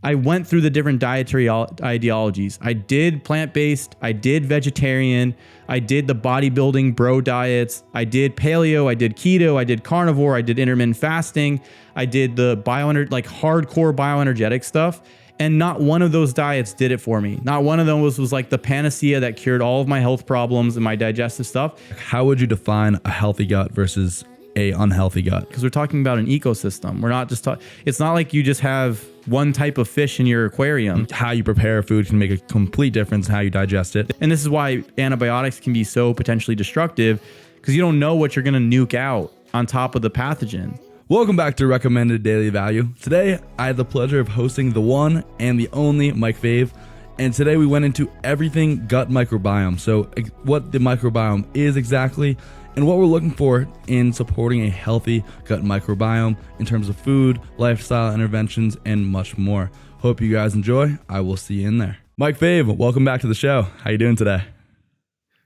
I went through the different dietary ideologies. I did plant-based, I did vegetarian, I did the bodybuilding bro diets, I did paleo, I did keto, I did carnivore, I did intermittent fasting, I did the hardcore bioenergetic stuff. And not one of those diets did it for me. Not one of them was like the panacea that cured all of my health problems and my digestive stuff. How would you define a healthy gut versus a unhealthy gut? Because we're talking about an ecosystem. We're not just it's not like you just have one type of fish in your aquarium. How you prepare food can make a complete difference in how you digest it. And this is why antibiotics can be so potentially destructive, because you don't know what you're going to nuke out on top of the pathogen. Welcome back to Recommended Daily Value. Today, I had the pleasure of hosting the one and the only Mike Fave. And today we went into everything gut microbiome. So what the microbiome is exactly, and what we're looking for in supporting a healthy gut microbiome in terms of food, lifestyle interventions, and much more. Hope you guys enjoy. I will see you in there. Mike Fave, welcome back to the show. How you doing today?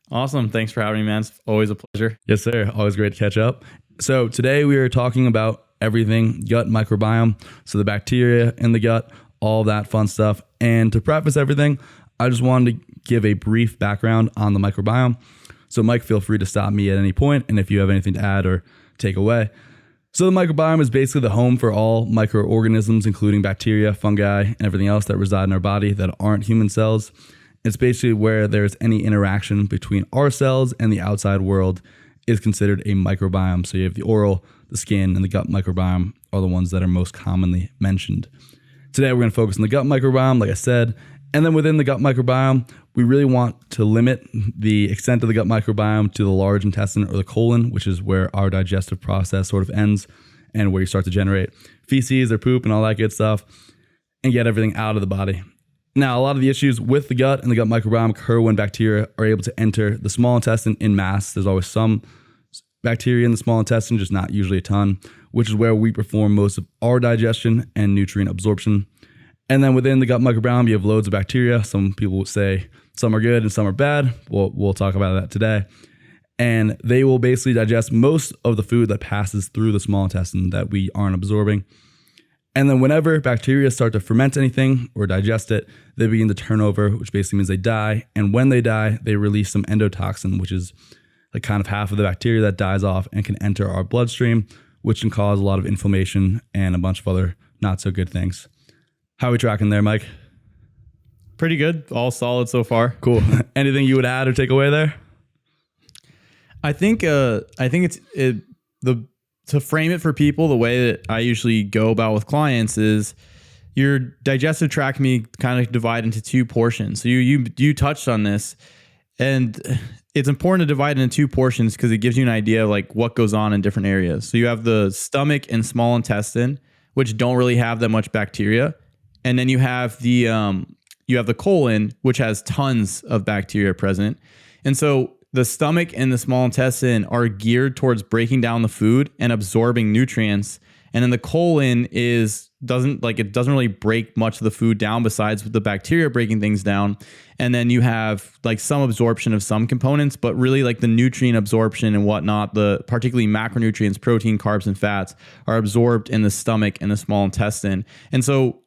Awesome. Thanks for having me, man. It's always a pleasure. Yes, sir. Always great to catch up. So today we are talking about everything gut microbiome. So the bacteria in the gut, all that fun stuff. And to preface everything, I just wanted to give a brief background on the microbiome. So Mike, feel free to stop me at any point, and if you have anything to add or take away. So the microbiome is basically the home for all microorganisms, including bacteria, fungi, and everything else that reside in our body that aren't human cells. It's basically where there's any interaction between our cells and the outside world is considered a microbiome. So you have the oral, the skin, and the gut microbiome are the ones that are most commonly mentioned. Today, we're going to focus on the gut microbiome, like I said. And then within the gut microbiome, we really want to limit the extent of the gut microbiome to the large intestine or the colon, which is where our digestive process sort of ends and where you start to generate feces or poop and all that good stuff and get everything out of the body. Now, a lot of the issues with the gut and the gut microbiome occur when bacteria are able to enter the small intestine in mass. There's always some bacteria in the small intestine, just not usually a ton, which is where we perform most of our digestion and nutrient absorption. And then within the gut microbiome, you have loads of bacteria. Some people would say some are good and some are bad. We'll talk about that today. And they will basically digest most of the food that passes through the small intestine that we aren't absorbing. And then whenever bacteria start to ferment anything or digest it, they begin to turn over, which basically means they die. And when they die, they release some endotoxin, which is like kind of half of the bacteria that dies off and can enter our bloodstream, which can cause a lot of inflammation and a bunch of other not so good things. How are we tracking there, Mike? Pretty good. All solid so far. Cool. Anything you would add or take away there? I think to frame it for people, the way that I usually go about with clients is your digestive tract can be kind of divided into two portions. So you touched on this, and it's important to divide it into two portions because it gives you an idea of like what goes on in different areas. So you have the stomach and small intestine, which don't really have that much bacteria. And then you have the colon, which has tons of bacteria present. And so the stomach and the small intestine are geared towards breaking down the food and absorbing nutrients. And then the colon doesn't really break much of the food down besides with the bacteria breaking things down. And then you have like some absorption of some components, but really like the nutrient absorption and whatnot, the particularly macronutrients, protein, carbs, and fats are absorbed in the stomach and the small intestine. And so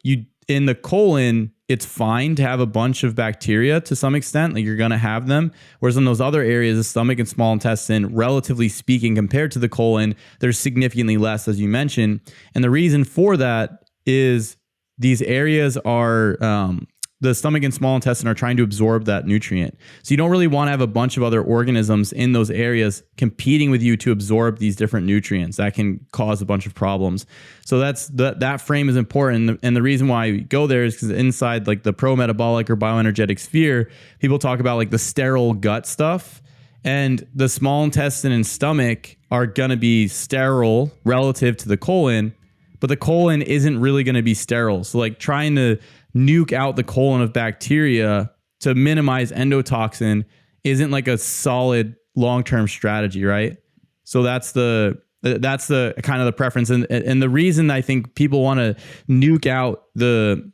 in the colon, it's fine to have a bunch of bacteria to some extent, like you're going to have them. Whereas in those other areas, the stomach and small intestine, relatively speaking, compared to the colon, there's significantly less, as you mentioned. And the reason for that is these areas are, the stomach and small intestine are trying to absorb that nutrient. So you don't really want to have a bunch of other organisms in those areas competing with you to absorb these different nutrients. That can cause a bunch of problems. So that frame is important. And the reason why we go there is because inside like the pro-metabolic or bioenergetic sphere, people talk about like the sterile gut stuff. And the small intestine and stomach are going to be sterile relative to the colon, but the colon isn't really going to be sterile. So like trying to nuke out the colon of bacteria to minimize endotoxin isn't like a solid long-term strategy, right? So that's the kind of the preference. And the reason I think people want to nuke out the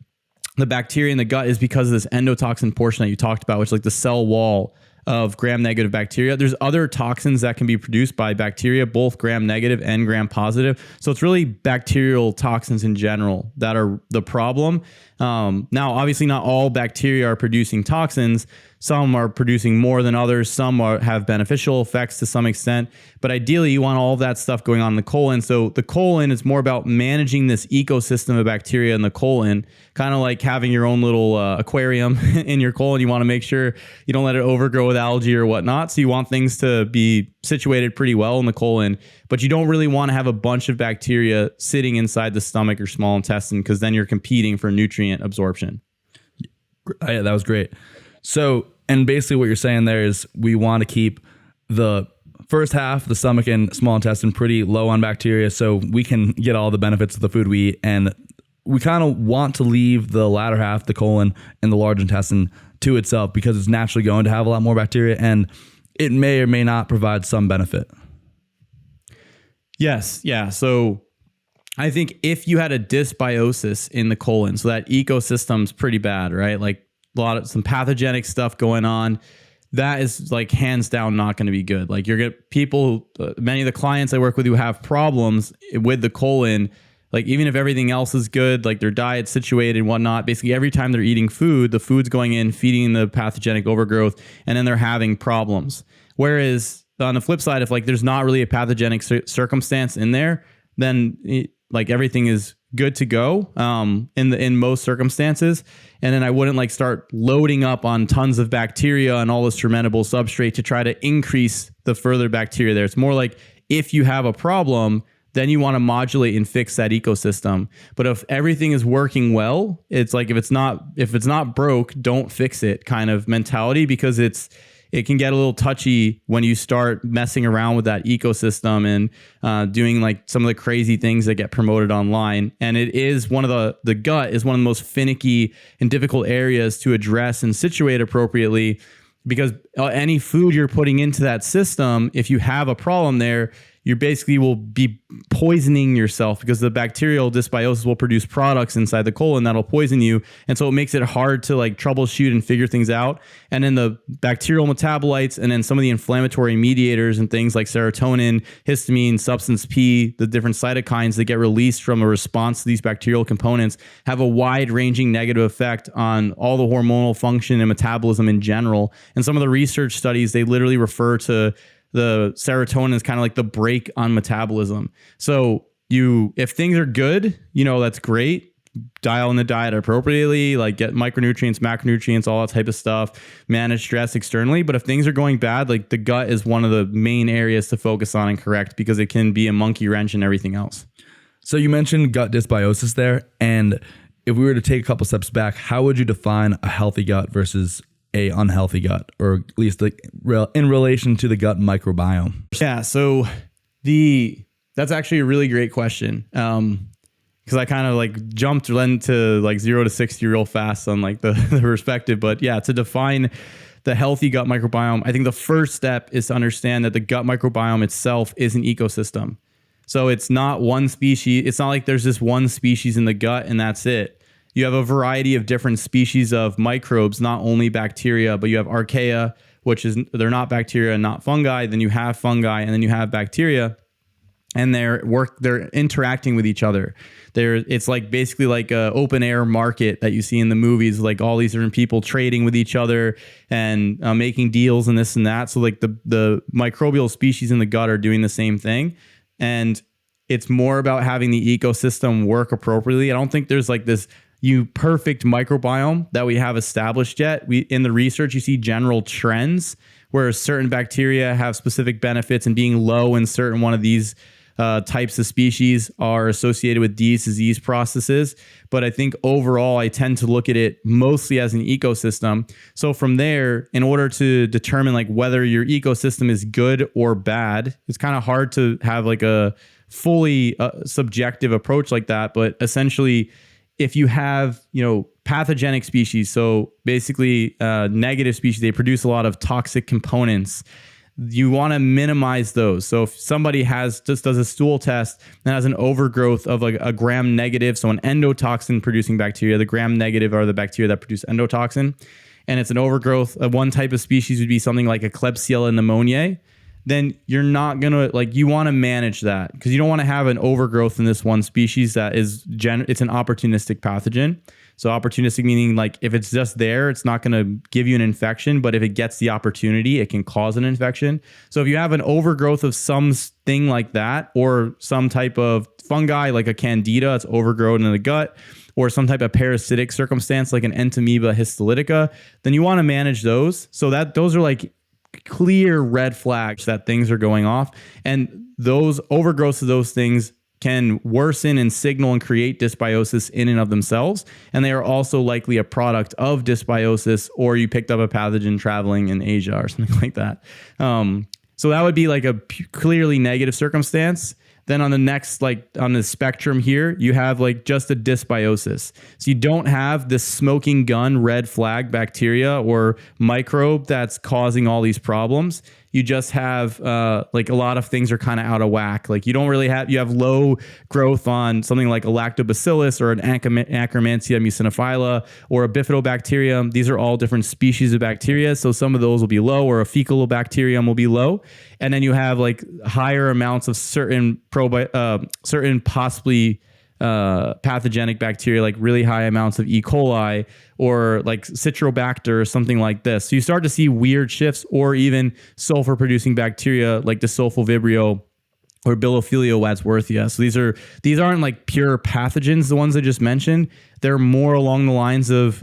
bacteria in the gut is because of this endotoxin portion that you talked about, which is like the cell wall of gram-negative bacteria. There's other toxins that can be produced by bacteria, both gram-negative and gram-positive. So it's really bacterial toxins in general that are the problem. Now, obviously, not all bacteria are producing toxins. Some are producing more than others. Some have beneficial effects to some extent. But ideally, you want all of that stuff going on in the colon. So the colon is more about managing this ecosystem of bacteria in the colon, kind of like having your own little aquarium in your colon. You want to make sure you don't let it overgrow with algae or whatnot. So you want things to be situated pretty well in the colon, but you don't really want to have a bunch of bacteria sitting inside the stomach or small intestine, because then you're competing for nutrient absorption. Yeah, that was great. So, and basically what you're saying there is we want to keep the first half, the stomach and small intestine, pretty low on bacteria so we can get all the benefits of the food we eat. And we kind of want to leave the latter half, the colon and the large intestine, to itself, because it's naturally going to have a lot more bacteria and it may or may not provide some benefit. Yes. Yeah. So I think if you had a dysbiosis in the colon, so that ecosystem's pretty bad, right? Like some pathogenic stuff going on, that is like hands down not going to be good. Like many of the clients I work with who have problems with the colon, like even if everything else is good, like their diet's situated and whatnot, basically every time they're eating food, the food's going in, feeding the pathogenic overgrowth, and then they're having problems. Whereas on the flip side, if like there's not really a pathogenic circumstance in there, then like everything is good to go in most circumstances. And then I wouldn't like start loading up on tons of bacteria and all this fermentable substrate to try to increase the further bacteria there. It's more like if you have a problem, then you want to modulate and fix that ecosystem. But if everything is working well, it's like if it's not broke, don't fix it kind of mentality, because it can get a little touchy when you start messing around with that ecosystem and doing like some of the crazy things that get promoted online. And it is one of the gut is one of the most finicky and difficult areas to address and situate appropriately, because any food you're putting into that system, if you have a problem there, you basically will be poisoning yourself, because the bacterial dysbiosis will produce products inside the colon that'll poison you. And so it makes it hard to like troubleshoot and figure things out. And then the bacterial metabolites and then some of the inflammatory mediators and things like serotonin, histamine, substance P, the different cytokines that get released from a response to these bacterial components have a wide ranging negative effect on all the hormonal function and metabolism in general. And some of the research studies, they literally refer to the serotonin is kind of like the brake on metabolism. So if things are good, that's great. Dial in the diet appropriately, like get micronutrients, macronutrients, all that type of stuff, manage stress externally. But if things are going bad, like the gut is one of the main areas to focus on and correct, because it can be a monkey wrench in everything else. So you mentioned gut dysbiosis there. And if we were to take a couple steps back, how would you define a healthy gut versus a unhealthy gut, or at least like in relation to the gut microbiome? Yeah, so that's actually a really great question, because I kind of like jumped into like 0 to 60 real fast on like the perspective. But yeah, to define the healthy gut microbiome, I think the first step is to understand that the gut microbiome itself is an ecosystem. So it's not one species. It's not like there's this one species in the gut and that's it. You have a variety of different species of microbes, not only bacteria, but you have archaea, they're not bacteria and not fungi. Then you have fungi, and then you have bacteria, and they're interacting with each other. It's like basically like a open air market that you see in the movies, like all these different people trading with each other and making deals and this and that. So like the microbial species in the gut are doing the same thing, and it's more about having the ecosystem work appropriately. I don't think there's like this perfect microbiome that we have established yet. In the research, you see general trends where certain bacteria have specific benefits, and being low in certain one of these types of species are associated with these disease processes. But I think overall, I tend to look at it mostly as an ecosystem. So from there, in order to determine like whether your ecosystem is good or bad, it's kind of hard to have like a fully subjective approach like that. But essentially, if you have, pathogenic species, so basically negative species, they produce a lot of toxic components. You want to minimize those. So if somebody does a stool test and has an overgrowth of like a gram negative, so an endotoxin producing bacteria, the gram negative are the bacteria that produce endotoxin, and it's an overgrowth of one type of species would be something like a Klebsiella pneumoniae, then you're not going to you want to manage that, because you don't want to have an overgrowth in this one species that is it's an opportunistic pathogen. So opportunistic meaning like if it's just there, it's not going to give you an infection, but if it gets the opportunity, it can cause an infection. So if you have an overgrowth of something like that, or some type of fungi like a candida, it's overgrown in the gut, or some type of parasitic circumstance like an Entamoeba histolytica, then you want to manage those. So that those are like clear red flags that things are going off, and those overgrowths of those things can worsen and signal and create dysbiosis in and of themselves. And they are also likely a product of dysbiosis, or you picked up a pathogen traveling in Asia or something like that. So that would be like a clearly negative circumstance. Then on the next, like on the spectrum here, you have like just a dysbiosis. So you don't have this smoking gun red flag bacteria or microbe that's causing all these problems. You just have like a lot of things are kind of out of whack. Like you don't really have, you have low growth on something like a lactobacillus or an Akkermansia muciniphila or a bifidobacterium. These are all different species of bacteria. So some of those will be low, or a Faecalibacterium will be low. And then you have like higher amounts of certain possibly pathogenic bacteria, like really high amounts of E. coli or like Citrobacter or something like this. So you start to see weird shifts, or even sulfur producing bacteria like Desulfovibrio or Bilophilio wadsworthia. So these aren't like pure pathogens, the ones I just mentioned. They're more along the lines of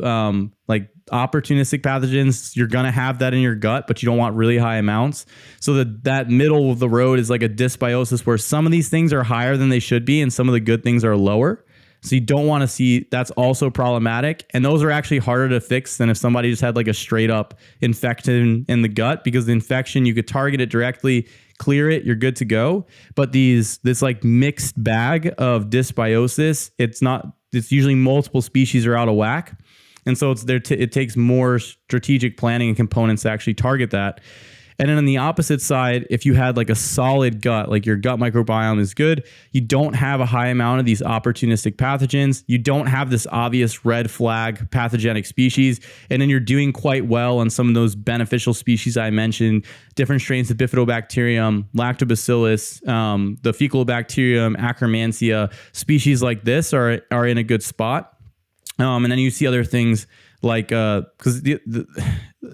like opportunistic pathogens. You're going to have that in your gut, but you don't want really high amounts. So that middle of the road is like a dysbiosis where some of these things are higher than they should be and some of the good things are lower. So you don't want to see, that's also problematic. And those are actually harder to fix than if somebody just had like a straight up infection in the gut, because the infection, you could target it directly, clear it, you're good to go. But this like mixed bag of dysbiosis, it's usually multiple species are out of whack. And so it takes more strategic planning and components to actually target that. And then on the opposite side, if you had like a solid gut, like your gut microbiome is good, you don't have a high amount of these opportunistic pathogens, you don't have this obvious red flag pathogenic species, and then you're doing quite well on some of those beneficial species I mentioned, different strains of Bifidobacterium, Lactobacillus, the Faecalibacterium, Akkermansia, species like this are in a good spot. And then you see other things like, because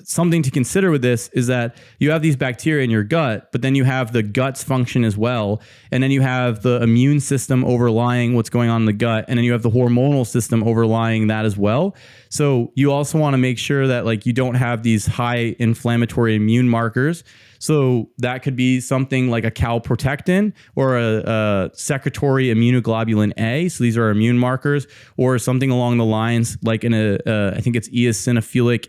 something to consider with this is that you have these bacteria in your gut, but then you have the gut's function as well. And then you have the immune system overlying what's going on in the gut. And then you have the hormonal system overlying that as well. So you also want to make sure that like you don't have these high inflammatory immune markers. So that could be something like a calprotectin or a secretory immunoglobulin A. So these are immune markers, or something along the lines like I think it's eosinophilic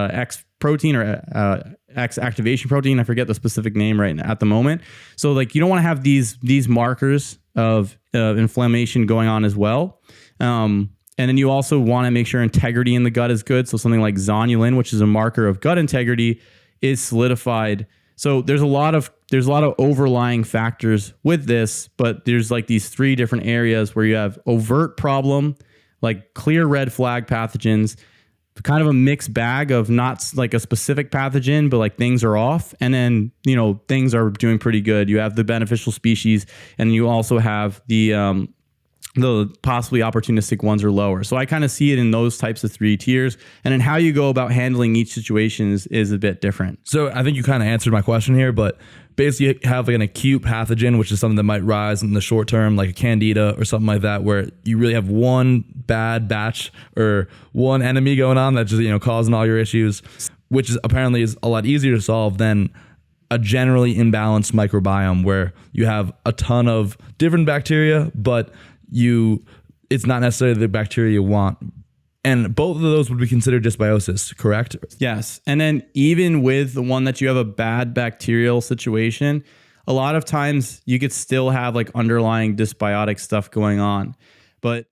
X protein or X activation protein. I forget the specific name right now at the moment. So like you don't want to have these markers of inflammation going on as well. And then you also want to make sure integrity in the gut is good. So something like zonulin, which is a marker of gut integrity, is solidified. So there's a lot of overlying factors with this, but there's like these three different areas where you have overt problem, like clear red flag pathogens, kind of a mixed bag of not like a specific pathogen, but like things are off. And then, things are doing pretty good. You have the beneficial species, and you also have the possibly opportunistic ones are lower. So I kind of see it in those types of three tiers. And then how you go about handling each situation is a bit different. So I think you kind of answered my question here, but basically you have like an acute pathogen, which is something that might rise in the short term, like a candida or something like that, where you really have one bad batch or one enemy going on that's just, causing all your issues, which is apparently is a lot easier to solve than a generally imbalanced microbiome where you have a ton of different bacteria, but it's not necessarily the bacteria you want. And both of those would be considered dysbiosis, correct? Yes. And then even with the one that you have a bad bacterial situation, a lot of times you could still have like underlying dysbiotic stuff going on. But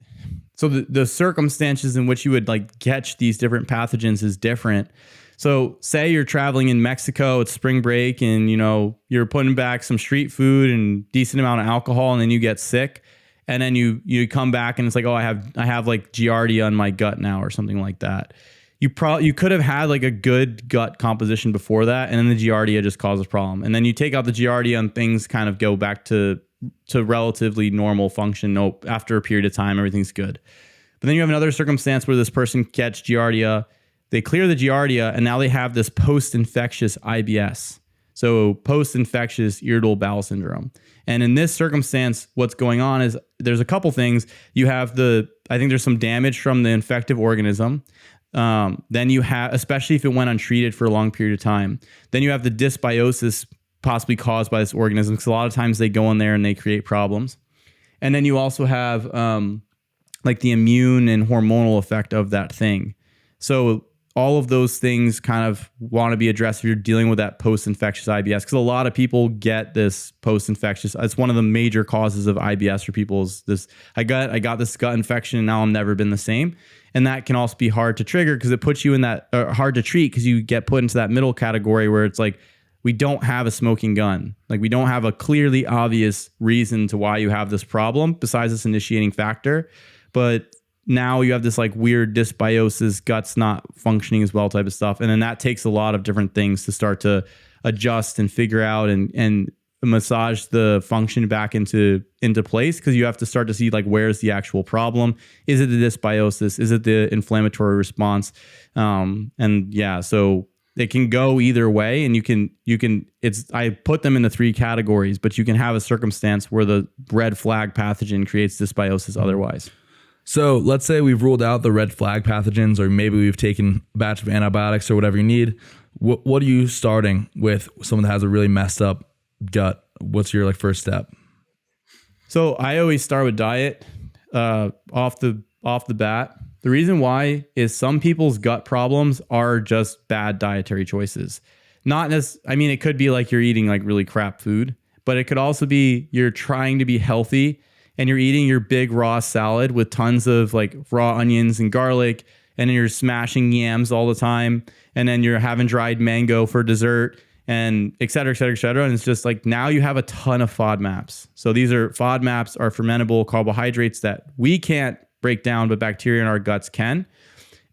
so the circumstances in which you would like catch these different pathogens is different. So say you're traveling in Mexico, it's spring break, and you're putting back some street food and decent amount of alcohol, and then you get sick. And then you come back and it's like, oh, I have like Giardia on my gut now or something like that. You could have had like a good gut composition before that, and then the Giardia just causes a problem. And then you take out the Giardia and things kind of go back to relatively normal function. Nope, after a period of time, everything's good. But then you have another circumstance where this person gets Giardia, they clear the Giardia, and now they have this post-infectious IBS. So post-infectious irritable bowel syndrome. And in this circumstance, what's going on is there's a couple things. You have I think there's some damage from the infective organism. Then you have, especially if it went untreated for a long period of time, then you have the dysbiosis possibly caused by this organism, because a lot of times they go in there and they create problems. And then you also have like the immune and hormonal effect of that thing. So all of those things kind of want to be addressed if you're dealing with that post-infectious IBS, because a lot of people get this post-infectious. It's one of the major causes of IBS for people is this, I got this gut infection and now I'm never been the same. And that can also be hard to trigger because it puts you in that, hard to treat because you get put into that middle category where it's like, we don't have a smoking gun. Like we don't have a clearly obvious reason to why you have this problem besides this initiating factor. But now you have this like weird dysbiosis, guts not functioning as well type of stuff. And then that takes a lot of different things to start to adjust and figure out and massage the function back into place, because you have to start to see like, where's the actual problem? Is it the dysbiosis? Is it the inflammatory response? So it can go either way, and I put them into 3 categories, but you can have a circumstance where the red flag pathogen creates dysbiosis otherwise. So let's say we've ruled out the red flag pathogens, or maybe we've taken a batch of antibiotics or whatever you need. What are you starting with someone that has a really messed up gut? What's your like first step? So I always start with diet off the bat. The reason why is some people's gut problems are just bad dietary choices. It could be like you're eating like really crap food, but it could also be you're trying to be healthy and you're eating your big raw salad with tons of like raw onions and garlic, and then you're smashing yams all the time, and then you're having dried mango for dessert, and et cetera, et cetera, et cetera. And it's just like, now you have a ton of FODMAPs. So FODMAPs are fermentable carbohydrates that we can't break down, but bacteria in our guts can.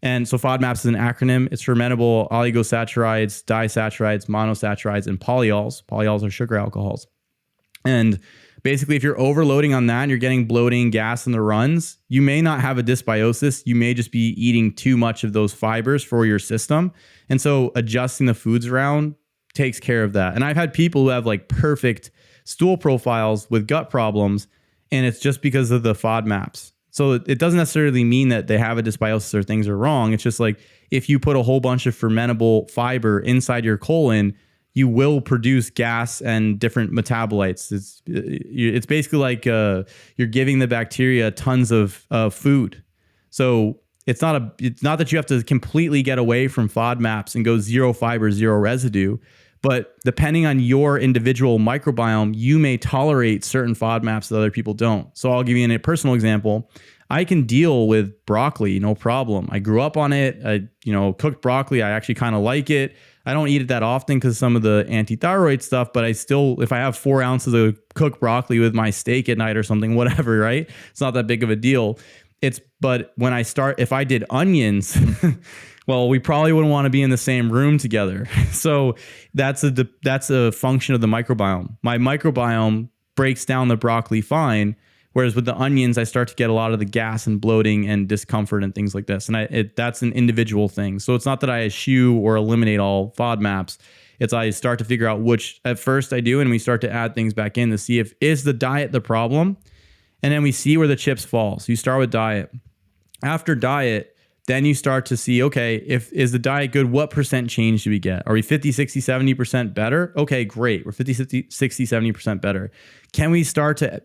And so FODMAPs is an acronym. It's fermentable oligosaccharides, disaccharides, monosaccharides, and polyols. Polyols are sugar alcohols. And basically, if you're overloading on that and you're getting bloating, gas in the runs, you may not have a dysbiosis. You may just be eating too much of those fibers for your system. And so adjusting the foods around takes care of that. And I've had people who have like perfect stool profiles with gut problems, and it's just because of the FODMAPs. So it doesn't necessarily mean that they have a dysbiosis or things are wrong. It's just like, if you put a whole bunch of fermentable fiber inside your colon, you will produce gas and different metabolites. It's basically like you're giving the bacteria tons of food. So it's not that you have to completely get away from FODMAPs and go zero fiber, zero residue. But depending on your individual microbiome, you may tolerate certain FODMAPs that other people don't. So I'll give you a personal example. I can deal with broccoli, no problem. I grew up on it. Cooked broccoli. I actually kind of like it. I don't eat it that often because some of the anti-thyroid stuff, but I still, if I have 4 ounces of cooked broccoli with my steak at night or something, whatever, right? It's not that big of a deal. But when if I did onions, well, we probably wouldn't want to be in the same room together. So that's a function of the microbiome. My microbiome breaks down the broccoli fine, whereas with the onions, I start to get a lot of the gas and bloating and discomfort and things like this. And that's an individual thing. So it's not that I eschew or eliminate all FODMAPs. It's I start to figure out which at first I do, and we start to add things back in to see is the diet the problem? And then we see where the chips fall. So you start with diet. After diet, then you start to see, okay, is the diet good? What percent change do we get? Are we 50, 60, 70% better? Okay, great. We're 50, 60, 70% better. Can we start to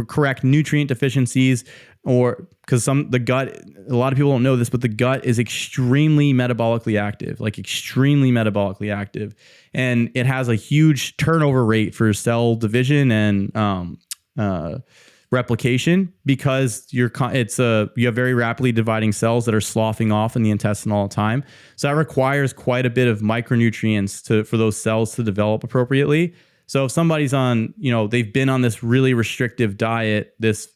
correct nutrient deficiencies? Or because the gut, a lot of people don't know this, but the gut is extremely metabolically active, and it has a huge turnover rate for cell division and replication, because you have very rapidly dividing cells that are sloughing off in the intestine all the time. So that requires quite a bit of micronutrients for those cells to develop appropriately. So if somebody's on, they've been on this really restrictive diet, this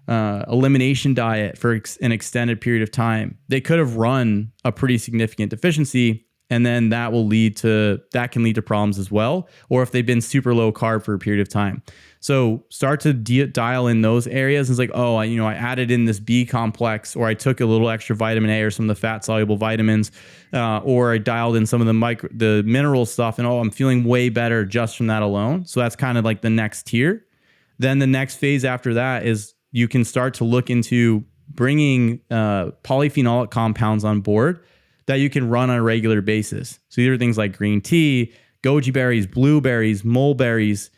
elimination diet for an extended period of time, they could have run a pretty significant deficiency. And then that can lead to problems as well. Or if they've been super low carb for a period of time. So start to dial in those areas. It's like, oh, I added in this B complex, or I took a little extra vitamin A or some of the fat soluble vitamins, or I dialed in some of the mineral stuff, and I'm feeling way better just from that alone. So that's kind of like the next tier. Then the next phase after that is you can start to look into bringing polyphenolic compounds on board that you can run on a regular basis. So these are things like green tea, goji berries, blueberries, mulberries.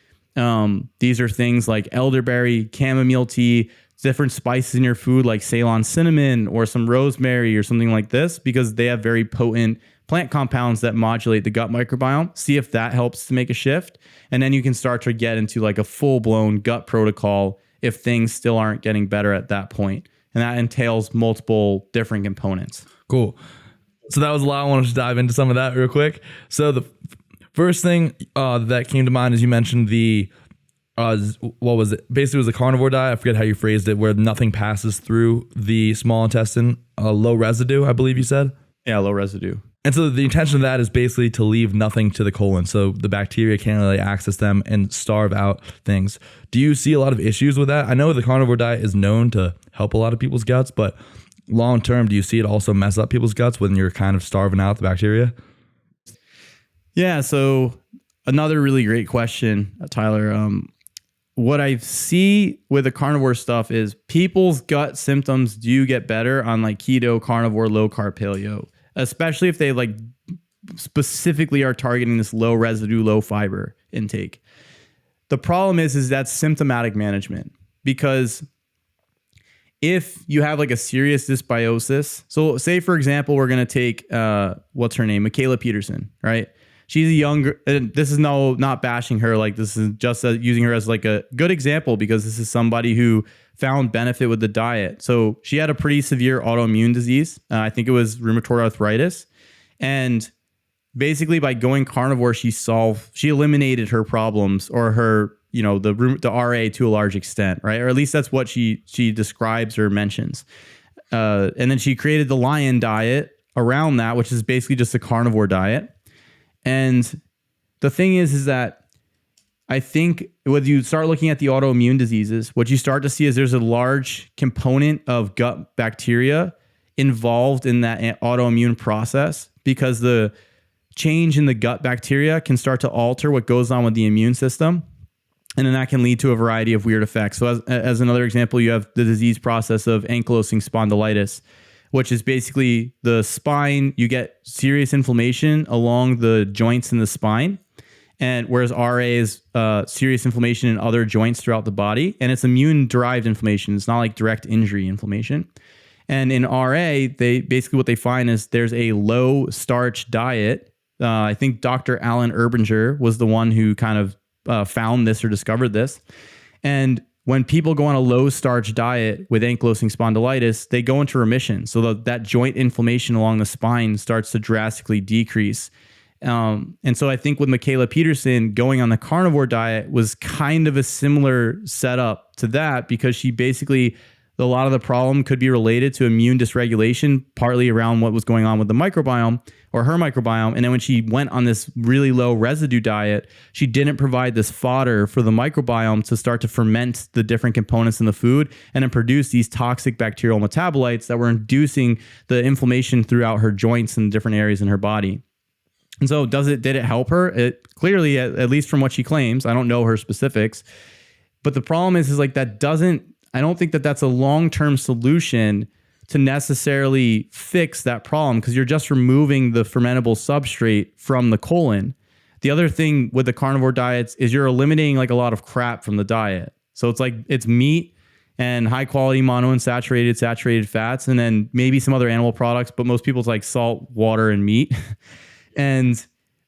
These are things like elderberry, chamomile tea, different spices in your food like Ceylon cinnamon or some rosemary or something like this, because they have very potent plant compounds that modulate the gut microbiome. See if that helps to make a shift. And then you can start to get into like a full-blown gut protocol if things still aren't getting better at that point. And that entails multiple different components. Cool. So that was a lot. I wanted to dive into some of that real quick. So the first thing that came to mind is you mentioned the, what was it? Basically, it was a carnivore diet. I forget how you phrased it, where nothing passes through the small intestine. Low residue, I believe you said. Yeah, low residue. And so the intention of that is basically to leave nothing to the colon. So the bacteria can't really access them and starve out things. Do you see a lot of issues with that? I know the carnivore diet is known to help a lot of people's guts, but long term, do you see it also mess up people's guts when you're kind of starving out the bacteria? Yeah. So another really great question, Tyler. What I see with the carnivore stuff is people's gut symptoms do get better on like keto, carnivore, low carb, paleo, especially if they like specifically are targeting this low residue, low fiber intake. The problem is that's symptomatic management, because if you have like a serious dysbiosis, so say for example, we're going to take, what's her name? Michaela Peterson, right? She's a younger, and this is not bashing her. Like this is just using her as like a good example, because this is somebody who found benefit with the diet. So she had a pretty severe autoimmune disease. I think it was rheumatoid arthritis. And basically by going carnivore, she eliminated her problems, or her, the RA to a large extent, right? Or at least that's what she describes or mentions. And then she created the Lion diet around that, which is basically just a carnivore diet. And the thing is that I think when you start looking at the autoimmune diseases, what you start to see is there's a large component of gut bacteria involved in that autoimmune process, because the change in the gut bacteria can start to alter what goes on with the immune system. And then that can lead to a variety of weird effects. So as another example, you have the disease process of ankylosing spondylitis, which is basically the spine. You get serious inflammation along the joints in the spine. And whereas RA is serious inflammation in other joints throughout the body, and it's immune-derived inflammation. It's not like direct injury inflammation. And in RA, what they find is there's a low-starch diet. I think Dr. Alan Erbinger was the one who kind of found this or discovered this. And when people go on a low-starch diet with ankylosing spondylitis, they go into remission. So that joint inflammation along the spine starts to drastically decrease. And so I think with Michaela Peterson going on the carnivore diet was kind of a similar setup to that, because she basically, a lot of the problem could be related to immune dysregulation, partly around what was going on with the microbiome or her microbiome. And then when she went on this really low residue diet, she didn't provide this fodder for the microbiome to start to ferment the different components in the food and then produce these toxic bacterial metabolites that were inducing the inflammation throughout her joints and different areas in her body. And so did it help her? It clearly, at least from what she claims, I don't know her specifics, but the problem is like I don't think that that's a long-term solution to necessarily fix that problem, because you're just removing the fermentable substrate from the colon. The other thing with the carnivore diets is you're eliminating like a lot of crap from the diet. So it's meat and high quality monounsaturated, saturated fats, and then maybe some other animal products, but most people's like salt, water, and meat. And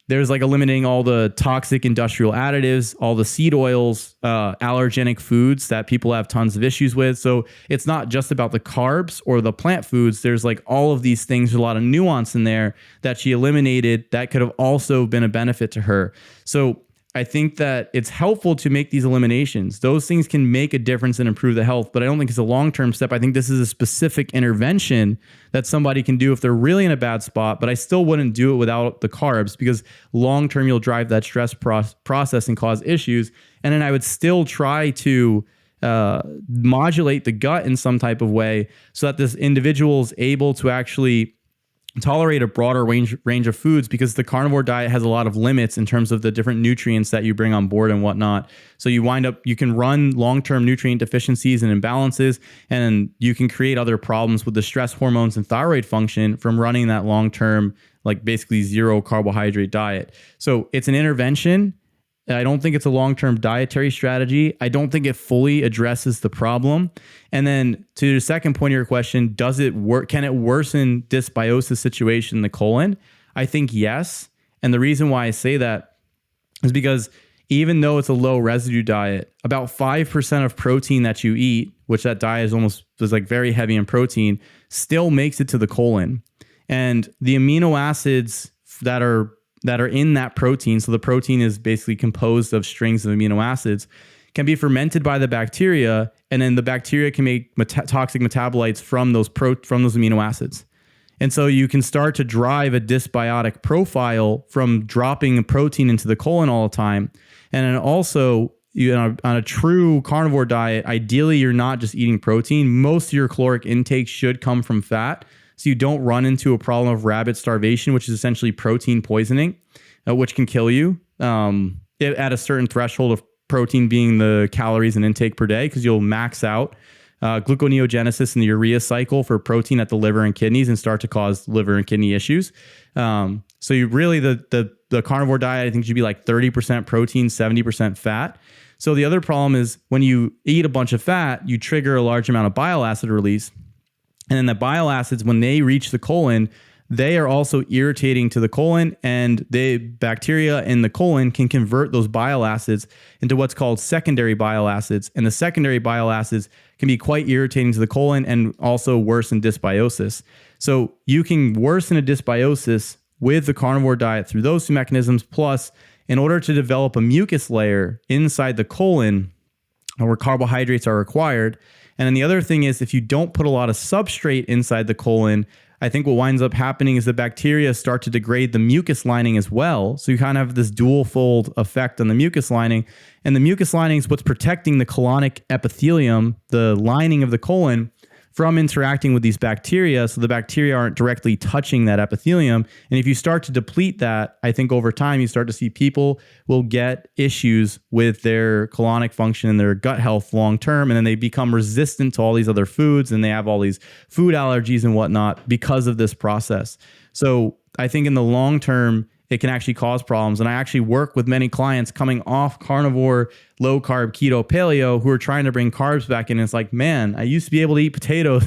there's like eliminating all the toxic industrial additives, all the seed oils, allergenic foods that people have tons of issues with. So it's not just about the carbs or the plant foods. There's like all of these things, there's a lot of nuance in there that she eliminated that could have also been a benefit to her. So I think that it's helpful to make these eliminations. Those things can make a difference and improve the health, but I don't think it's a long-term step. I think this is a specific intervention that somebody can do if they're really in a bad spot, but I still wouldn't do it without the carbs, because long-term you'll drive that stress process and cause issues. And then I would still try to modulate the gut in some type of way so that this individual is able to actually tolerate a broader range of foods, because the carnivore diet has a lot of limits in terms of the different nutrients that you bring on board and whatnot. So you can run long-term nutrient deficiencies and imbalances, and you can create other problems with the stress hormones and thyroid function from running that long-term, like basically zero carbohydrate diet. So it's an intervention. I don't think it's a long-term dietary strategy. I don't think it fully addresses the problem. And then to the second point of your question, does it work? Can it worsen dysbiosis situation in the colon? I think yes. And the reason why I say that is because even though it's a low residue diet, about 5% of protein that you eat, which that diet is like very heavy in protein, still makes it to the colon. And the amino acids that are in that protein, so the protein is basically composed of strings of amino acids, can be fermented by the bacteria, and then the bacteria can make toxic metabolites from those amino acids. And so you can start to drive a dysbiotic profile from dropping a protein into the colon all the time. And then also, on a true carnivore diet, ideally you're not just eating protein. Most of your caloric intake should come from fat, so you don't run into a problem of rabbit starvation, which is essentially protein poisoning, which can kill you at a certain threshold of protein being the calories and intake per day, because you'll max out gluconeogenesis in the urea cycle for protein at the liver and kidneys and start to cause liver and kidney issues. So you really, the carnivore diet, I think, should be like 30% protein, 70% fat. So the other problem is when you eat a bunch of fat, you trigger a large amount of bile acid release. And then the bile acids, when they reach the colon, they are also irritating to the colon, and the bacteria in the colon can convert those bile acids into what's called secondary bile acids. And the secondary bile acids can be quite irritating to the colon and also worsen dysbiosis. So you can worsen a dysbiosis with the carnivore diet through those two mechanisms. Plus, in order to develop a mucus layer inside the colon where carbohydrates are required. And then the other thing is, if you don't put a lot of substrate inside the colon, I think what winds up happening is the bacteria start to degrade the mucus lining as well. So you kind of have this dual fold effect on the mucus lining. And the mucus lining is what's protecting the colonic epithelium, the lining of the colon, from interacting with these bacteria. So the bacteria aren't directly touching that epithelium. And if you start to deplete that, I think over time you start to see people will get issues with their colonic function and their gut health long term. And then they become resistant to all these other foods, and they have all these food allergies and whatnot because of this process. So I think in the long term, it can actually cause problems. And I actually work with many clients coming off carnivore, low carb, keto, paleo, who are trying to bring carbs back in. And it's like, man, I used to be able to eat potatoes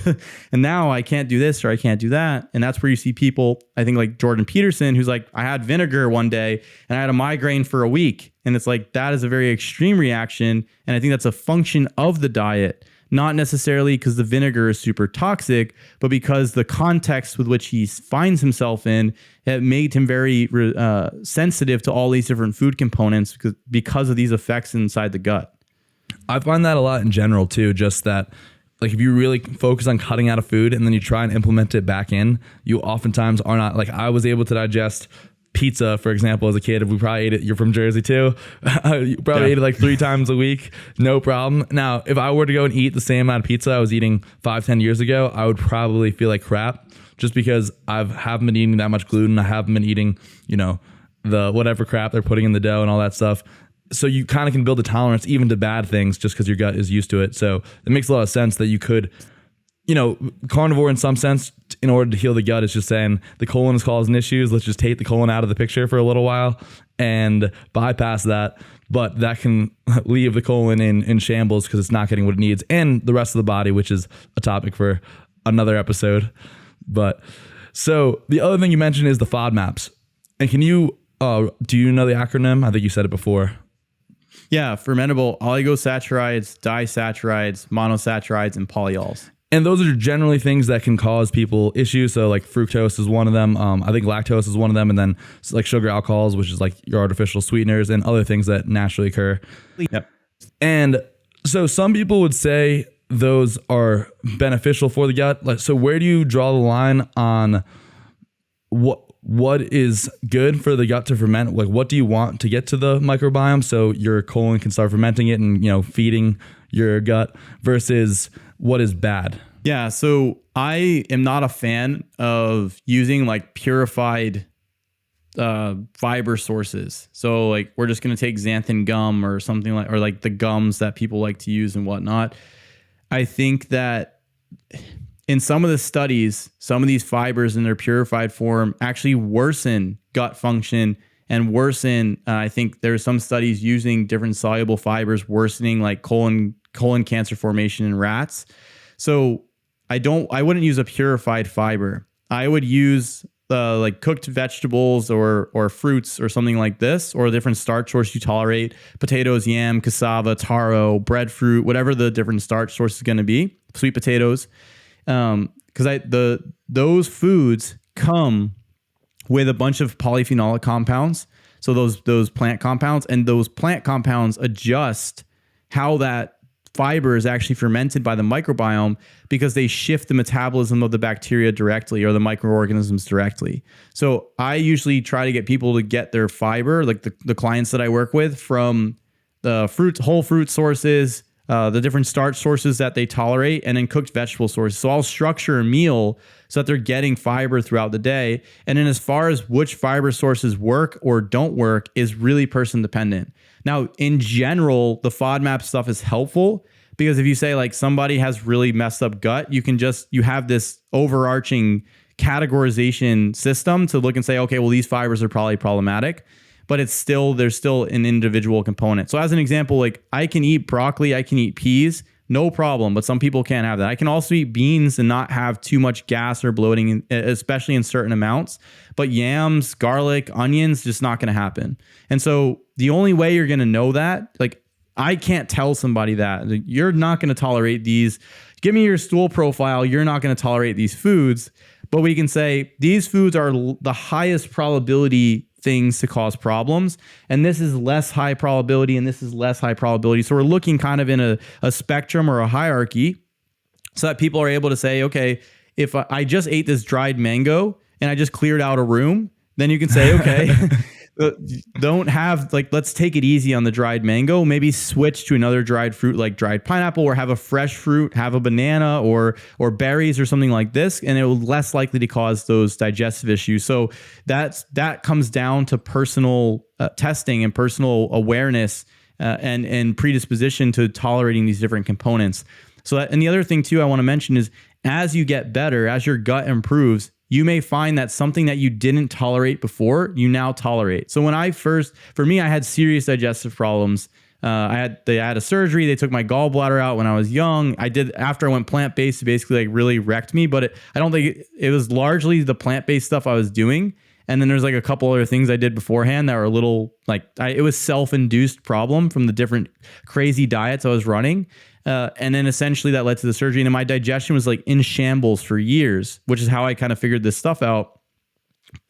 and now I can't do this or I can't do that. And that's where you see people, I think like Jordan Peterson, who's like, I had vinegar one day and I had a migraine for a week. And it's like, that is a very extreme reaction. And I think that's a function of the diet. Not necessarily because the vinegar is super toxic, but because the context with which he finds himself in, it made him very sensitive to all these different food components because of these effects inside the gut. I find that a lot in general too, just that like if you really focus on cutting out a food and then you try and implement it back in, you oftentimes are not, like I was able to digest pizza, for example, as a kid. If we probably ate it, you're from Jersey too. You probably ate it like 3 times a week, no problem. Now, if I were to go and eat the same amount of pizza I was eating 5-10 years ago, I would probably feel like crap, just because I haven't been eating that much gluten. I haven't been eating, the whatever crap they're putting in the dough and all that stuff. So you kind of can build a tolerance even to bad things just because your gut is used to it. So it makes a lot of sense that you could, carnivore in some sense, in order to heal the gut, is just saying the colon is causing issues. Let's just take the colon out of the picture for a little while and bypass that. But that can leave the colon in shambles because it's not getting what it needs, and the rest of the body, which is a topic for another episode. But so the other thing you mentioned is the FODMAPs. And can you, do you know the acronym? I think you said it before. Yeah, fermentable oligosaccharides, disaccharides, monosaccharides, and polyols. And those are generally things that can cause people issues. So like fructose is one of them. I think lactose is one of them. And then like sugar alcohols, which is like your artificial sweeteners and other things that naturally occur. Yep. And so some people would say those are beneficial for the gut. Like, so where do you draw the line on what is good for the gut to ferment? Like, what do you want to get to the microbiome so your colon can start fermenting it and, feeding your gut versus what is bad? Yeah. So I am not a fan of using like purified fiber sources. So like we're just going to take xanthan gum or something or like the gums that people like to use and whatnot. I think that in some of the studies, some of these fibers in their purified form actually worsen gut function and worsen. I think there's some studies using different soluble fibers worsening like colon cancer formation in rats. So I wouldn't use a purified fiber. I would use like cooked vegetables or fruits or something like this, or a different starch source you tolerate: potatoes, yam, cassava, taro, breadfruit, whatever the different starch source is going to be. Sweet potatoes, because those foods come with a bunch of polyphenolic compounds. So those plant compounds, and those plant compounds adjust how that fiber is actually fermented by the microbiome, because they shift the metabolism of the bacteria directly or the microorganisms directly. So I usually try to get people to get their fiber, like the clients that I work with, from the whole fruit sources, the different starch sources that they tolerate, and then cooked vegetable sources. So I'll structure a meal so that they're getting fiber throughout the day. And then as far as which fiber sources work or don't work is really person dependent. Now, in general, the FODMAP stuff is helpful, because if you say like somebody has really messed up gut, you have this overarching categorization system to look and say, okay, well, these fibers are probably problematic, but there's still an individual component. So as an example, like I can eat broccoli, I can eat peas, no problem, but some people can't have that. I can also eat beans and not have too much gas or bloating, especially in certain amounts, but yams, garlic, onions, just not going to happen. And so the only way you're going to know that, like I can't tell somebody that you're not going to tolerate these. Give me your stool profile. You're not going to tolerate these foods, but we can say these foods are the highest probability things to cause problems, and this is less high probability, and this is less high probability. So we're looking kind of in a spectrum or a hierarchy, so that people are able to say, okay, if I just ate this dried mango and I just cleared out a room, then you can say, okay, let's take it easy on the dried mango. Maybe switch to another dried fruit like dried pineapple, or have a fresh fruit, have a banana or berries or something like this, and it will less likely to cause those digestive issues. So that comes down to personal testing and personal awareness and predisposition to tolerating these different components. So and the other thing too I want to mention is, as you get better, as your gut improves, you may find that something that you didn't tolerate before, you now tolerate. So for me, I had serious digestive problems. I had a surgery. They took my gallbladder out when I was young. After I went plant-based, it basically like really wrecked me, but I don't think it was largely the plant-based stuff I was doing. And then there's like a couple other things I did beforehand that were a little it was self-induced problem from the different crazy diets I was running. And then essentially that led to the surgery, and my digestion was like in shambles for years, which is how I kind of figured this stuff out,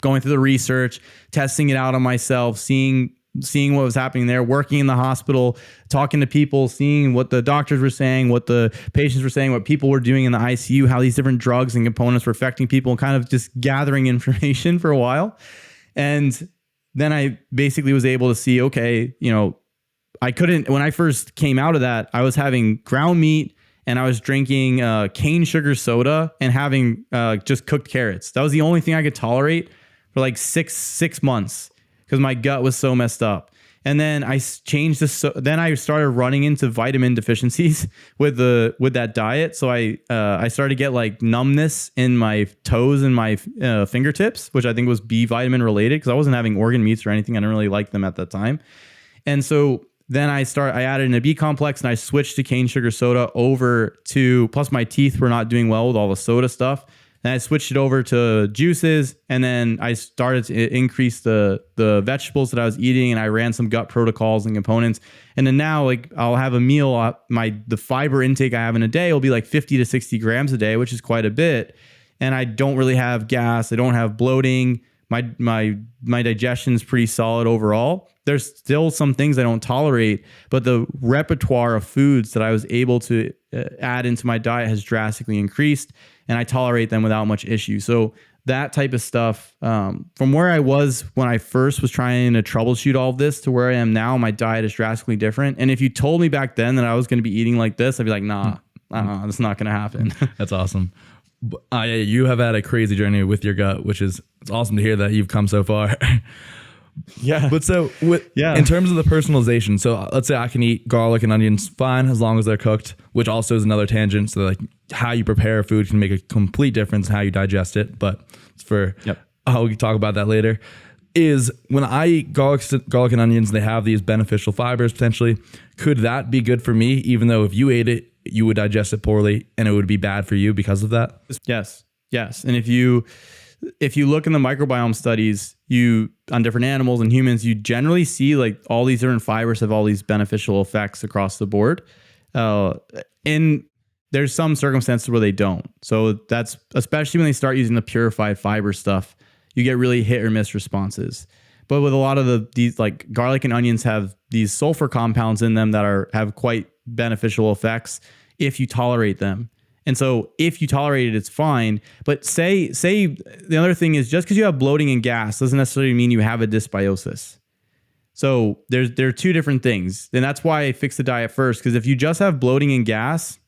going through the research, testing it out on myself, seeing what was happening there, working in the hospital, talking to people, seeing what the doctors were saying, what the patients were saying, what people were doing in the ICU, how these different drugs and components were affecting people, and kind of just gathering information for a while. And then I basically was able to see, okay, when I first came out of that, I was having ground meat and I was drinking cane sugar soda and having just cooked carrots. That was the only thing I could tolerate for like six months, because my gut was so messed up. And then I changed this. Then I started running into vitamin deficiencies with that diet. So I started to get like numbness in my toes and my fingertips, which I think was B vitamin related, because I wasn't having organ meats or anything. I didn't really like them at that time. And so then I added in a B complex, and I switched to cane sugar soda over to, plus my teeth were not doing well with all the soda stuff. and I switched it over to juices, and then I started to increase the vegetables that I was eating, and I ran some gut protocols and components. And then now, like, I'll have a meal, the fiber intake I have in a day will be like 50 to 60 grams a day, which is quite a bit. And I don't really have gas. I don't have bloating. My digestion is pretty solid overall. There's still some things I don't tolerate, but the repertoire of foods that I was able to add into my diet has drastically increased, and I tolerate them without much issue. So that type of stuff, from where I was when I first was trying to troubleshoot all of this to where I am now, my diet is drastically different. And if you told me back then that I was going to be eating like this, I'd be like, nah, that's not going to happen. That's awesome. Yeah, you have had a crazy journey with your gut, which is, it's awesome to hear that you've come so far. Yeah. But so in terms of the personalization, so let's say I can eat garlic and onions fine as long as they're cooked, which also is another tangent. So like how you prepare food can make a complete difference in how you digest it. But we can talk about that later. Is when I eat garlic and onions, they have these beneficial fibers potentially. Could that be good for me, even though if you ate it, you would digest it poorly and it would be bad for you because of that? Yes. And if you look in the microbiome studies, on different animals and humans, you generally see like all these different fibers have all these beneficial effects across the board. And there's some circumstances where they don't. So that's especially when they start using the purified fiber stuff, you get really hit or miss responses. But with a lot of these like garlic and onions have these sulfur compounds in them that have quite beneficial effects if you tolerate them. And so if you tolerate it, it's fine. But say the other thing is, just because you have bloating and gas doesn't necessarily mean you have a dysbiosis. So there are two different things. And that's why I fixed the diet first. Because if you just have bloating and gas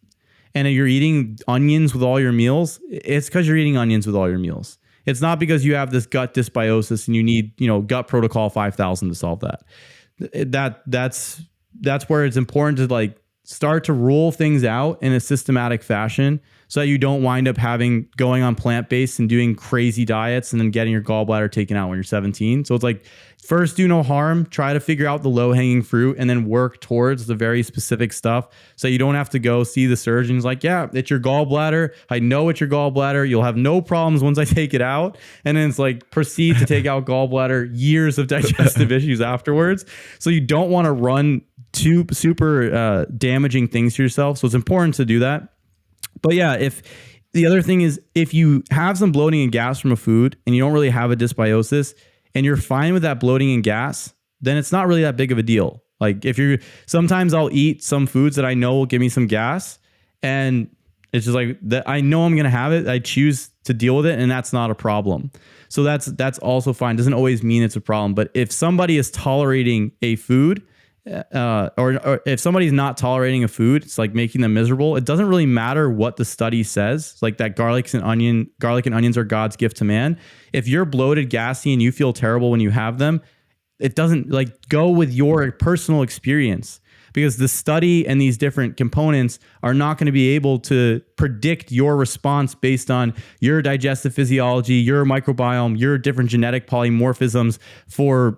and you're eating onions with all your meals, it's because you're eating onions with all your meals. It's not because you have this gut dysbiosis and you need, gut protocol 5,000 to solve that. That's where it's important to like start to rule things out in a systematic fashion so that you don't wind up going on plant-based and doing crazy diets and then getting your gallbladder taken out when you're 17. So it's like, first do no harm, try to figure out the low-hanging fruit and then work towards the very specific stuff so you don't have to go see the surgeons like, yeah, it's your gallbladder. I know it's your gallbladder. You'll have no problems once I take it out. And then it's like, proceed to take out gallbladder, years of digestive issues afterwards. So you don't want to run two super damaging things to yourself. So it's important to do that. But yeah, if the other thing is, if you have some bloating and gas from a food and you don't really have a dysbiosis and you're fine with that bloating and gas, then it's not really that big of a deal. Like sometimes I'll eat some foods that I know will give me some gas and it's just like that. I know I'm going to have it. I choose to deal with it and that's not a problem. So that's also fine. Doesn't always mean it's a problem. But if somebody is tolerating a food, or if somebody's not tolerating a food, it's like making them miserable. It doesn't really matter what the study says. It's like that garlic and onions are God's gift to man. If you're bloated, gassy, and you feel terrible when you have them, it doesn't go with your personal experience. Because the study and these different components are not going to be able to predict your response based on your digestive physiology, your microbiome, your different genetic polymorphisms for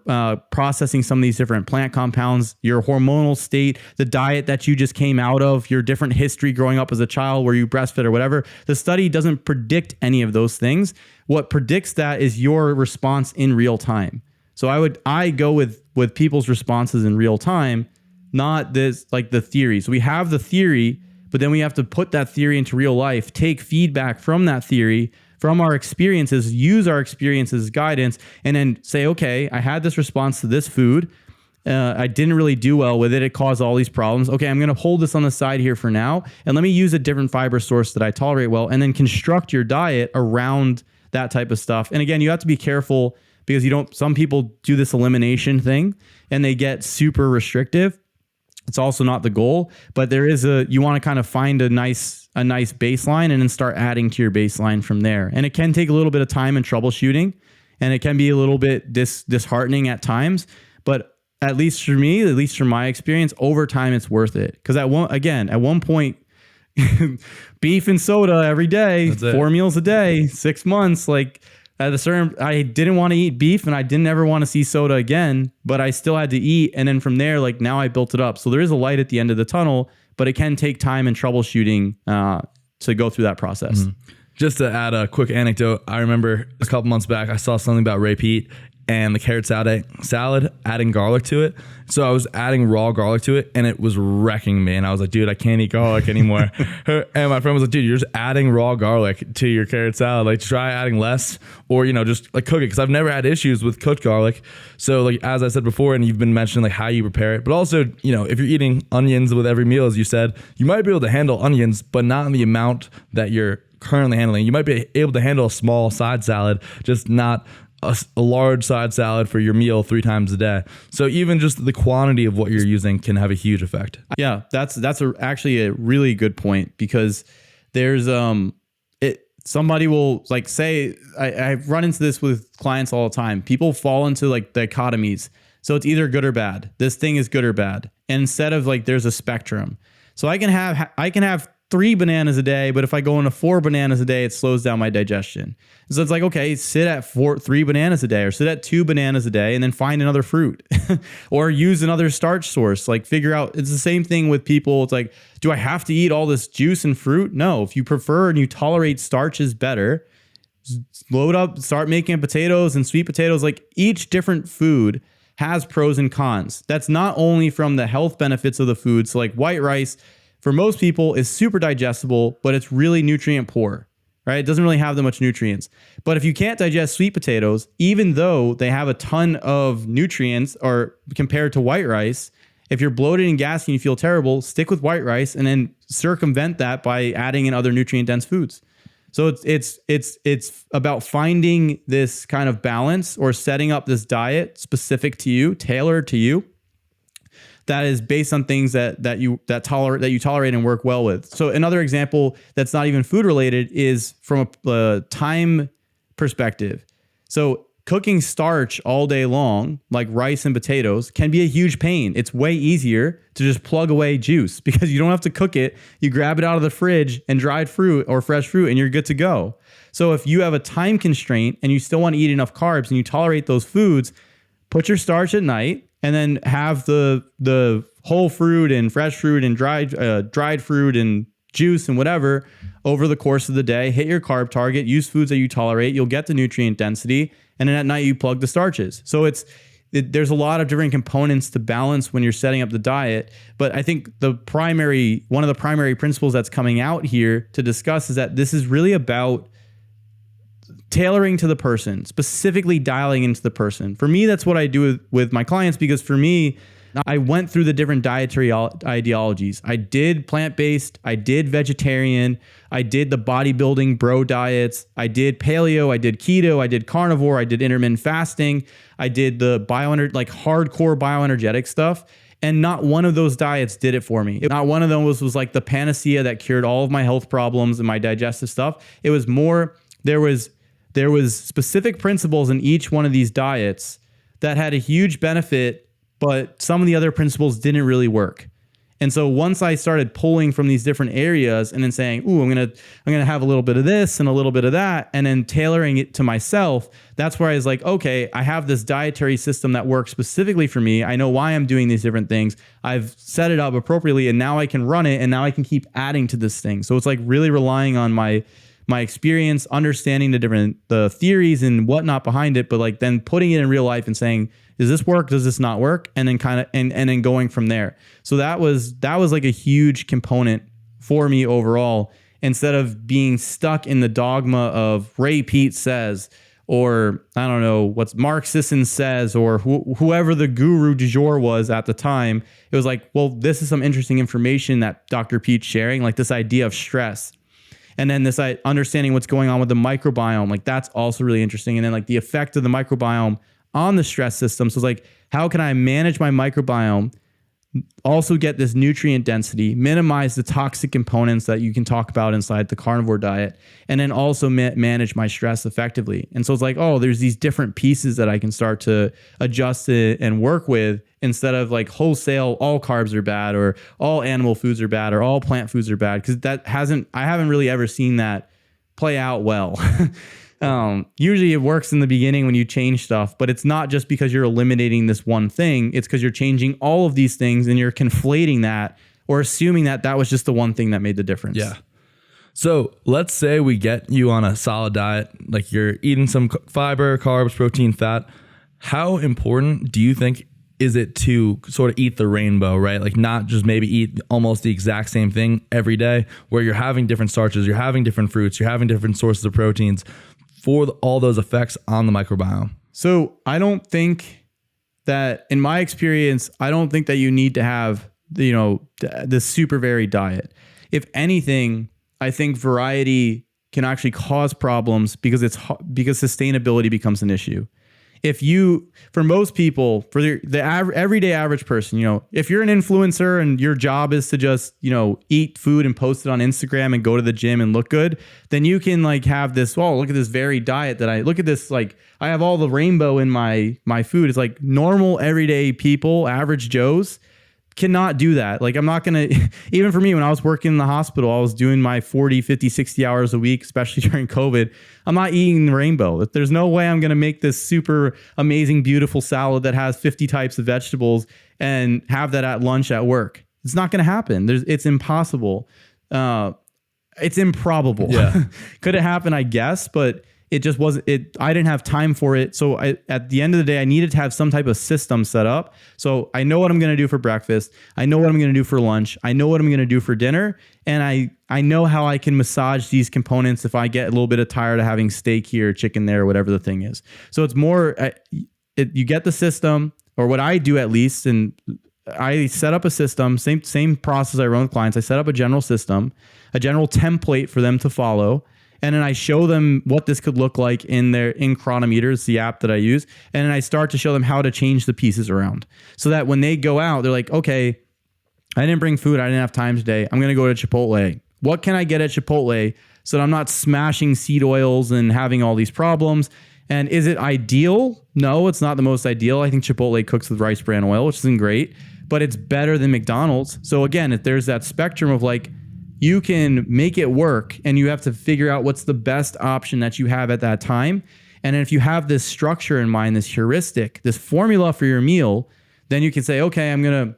processing some of these different plant compounds, your hormonal state, the diet that you just came out of, your different history growing up as a child where you breastfed or whatever. The study doesn't predict any of those things. What predicts that is your response in real time. So I go with people's responses in real time, not this like the theory. So we have the theory, but then we have to put that theory into real life, take feedback from that theory, from our experiences, use our experiences as guidance, and then say, okay, I had this response to this food. I didn't really do well with it. It caused all these problems. Okay, I'm going to hold this on the side here for now, and let me use a different fiber source that I tolerate well, and then construct your diet around that type of stuff. And again, you have to be careful because some people do this elimination thing and they get super restrictive. It's also not the goal, but you want to kind of find a nice baseline and then start adding to your baseline from there. And it can take a little bit of time and troubleshooting, and it can be a little bit disheartening at times, but at least for me, at least from my experience, over time, it's worth it. Because at one point, beef and soda every day, 4 meals a day, 6 months, I didn't want to eat beef and I didn't ever want to see soda again, but I still had to eat. And then from there, now I built it up. So there is a light at the end of the tunnel, but it can take time and troubleshooting to go through that process. Mm-hmm. Just to add a quick anecdote, I remember a couple months back, I saw something about Ray Peat and the carrot salad, adding garlic to it. So I was adding raw garlic to it and it was wrecking me. And I was like, dude, I can't eat garlic anymore. And my friend was like, dude, you're just adding raw garlic to your carrot salad. Like try adding less or, just like cook it. Cause I've never had issues with cooked garlic. So like, as I said before, and you've been mentioning like how you prepare it, but also, if you're eating onions with every meal, as you said, you might be able to handle onions, but not in the amount that you're currently handling. You might be able to handle a small side salad, just not a large side salad for your meal 3 times a day. So even just the quantity of what you're using can have a huge effect. Yeah, that's actually a really good point, because there's somebody will like say, I run into this with clients all the time. People fall into like dichotomies. So it's either good or bad. This thing is good or bad. And instead of like, there's a spectrum. So I can have 3 bananas a day, but if I go into 4 bananas a day, it slows down my digestion. So it's like, okay, sit at 3 bananas a day, or sit at 2 bananas a day, and then find another fruit or use another starch source. Like figure out, it's the same thing with people. It's like, do I have to eat all this juice and fruit? No, if you prefer and you tolerate starches better, load up, start making potatoes and sweet potatoes. Like each different food has pros and cons. That's not only from the health benefits of the food. So like white rice, for most people, is super digestible, but it's really nutrient poor, right? It doesn't really have that much nutrients. But if you can't digest sweet potatoes, even though they have a ton of nutrients or compared to white rice, if you're bloated and gassy and you feel terrible, stick with white rice and then circumvent that by adding in other nutrient-dense foods. So it's about finding this kind of balance or setting up this diet specific to you, tailored to you, that is based on things that you tolerate and work well with. So another example that's not even food related is from a time perspective. So cooking starch all day long, like rice and potatoes, can be a huge pain. It's way easier to just plug away juice because you don't have to cook it. You grab it out of the fridge and dried fruit or fresh fruit and you're good to go. So if you have a time constraint and you still want to eat enough carbs and you tolerate those foods, put your starch at night, and then have the whole fruit and fresh fruit and dried fruit and juice and whatever over the course of the day. Hit your carb target, use foods that you tolerate. You'll get the nutrient density. And then at night you plug the starches. So there's a lot of different components to balance when you're setting up the diet. But I think one of the primary principles that's coming out here to discuss is that this is really about tailoring to the person, specifically dialing into the person. For me, that's what I do with my clients, because for me, I went through the different dietary ideologies. I did plant-based, I did vegetarian, I did the bodybuilding bro diets, I did paleo, I did keto, I did carnivore, I did intermittent fasting, I did the hardcore bioenergetic stuff. And not one of those diets did it for me. Not one of them was like the panacea that cured all of my health problems and my digestive stuff. It was more, there was specific principles in each one of these diets that had a huge benefit, but some of the other principles didn't really work. And so once I started pulling from these different areas and then saying, ooh, I'm gonna have a little bit of this and a little bit of that, and then tailoring it to myself, that's where I was like, okay, I have this dietary system that works specifically for me. I know why I'm doing these different things. I've set it up appropriately, and now I can run it, and now I can keep adding to this thing. So it's like really relying on my experience, understanding the theories and whatnot behind it, but like then putting it in real life and saying, does this work? Does this not work? And then and then going from there. So that was like a huge component for me overall, instead of being stuck in the dogma of Ray Peat says, or I don't know what Mark Sisson says, or whoever the guru du jour was at the time. It was like, well, this is some interesting information that Dr. Peat's sharing, like this idea of stress. And then this understanding what's going on with the microbiome, like that's also really interesting. And then like the effect of the microbiome on the stress system. So it's like, how can I manage my microbiome, also get this nutrient density, minimize the toxic components that you can talk about inside the carnivore diet, and then also manage my stress effectively. And so it's like, oh, there's these different pieces that I can start to adjust it and work with, instead of like wholesale, all carbs are bad, or all animal foods are bad, or all plant foods are bad. Because I haven't really ever seen that play out well. Usually it works in the beginning when you change stuff, but it's not just because you're eliminating this one thing. It's because you're changing all of these things and you're conflating that or assuming that was just the one thing that made the difference. Yeah. So let's say we get you on a solid diet, like you're eating some fiber, carbs, protein, fat. How important do you think is it to sort of eat the rainbow, right? Like not just maybe eat almost the exact same thing every day, where you're having different starches, you're having different fruits, you're having different sources of proteins for all those effects on the microbiome. So I don't think that, in my experience, I don't think that you need to have, the super varied diet. If anything, I think variety can actually cause problems because sustainability becomes an issue. For most people, for the everyday average person, if you're an influencer and your job is to just, eat food and post it on Instagram and go to the gym and look good, then you can like have this, oh, look at this varied diet look at this, like I have all the rainbow in my food. It's like normal everyday people, average Joes, cannot do that. Like I'm not going to, even for me, when I was working in the hospital, I was doing my 40, 50, 60 hours a week, especially during COVID. I'm not eating the rainbow. There's no way I'm going to make this super amazing, beautiful salad that has 50 types of vegetables and have that at lunch at work. It's not going to happen. It's impossible. It's improbable. Yeah. Could it happen? I guess, but it just wasn't, I didn't have time for it. So at the end of the day, I needed to have some type of system set up. So I know what I'm going to do for breakfast. I know what I'm going to do for lunch. I know what I'm going to do for dinner. And I know how I can massage these components if I get a little bit of tired of having steak here, chicken there, whatever the thing is. So it's more, you get the system, or what I do at least, and I set up a system, same process I run with clients. I set up a general system, a general template for them to follow. And then I show them what this could look like in Chronometer, it's the app that I use. And then I start to show them how to change the pieces around so that when they go out, they're like, okay, I didn't bring food. I didn't have time today. I'm going to go to Chipotle. What can I get at Chipotle so that I'm not smashing seed oils and having all these problems? And is it ideal? No, it's not the most ideal. I think Chipotle cooks with rice bran oil, which isn't great, but it's better than McDonald's. So again, if there's that spectrum of like, you can make it work and you have to figure out what's the best option that you have at that time. And if you have this structure in mind, this heuristic, this formula for your meal, then you can say, okay, I'm going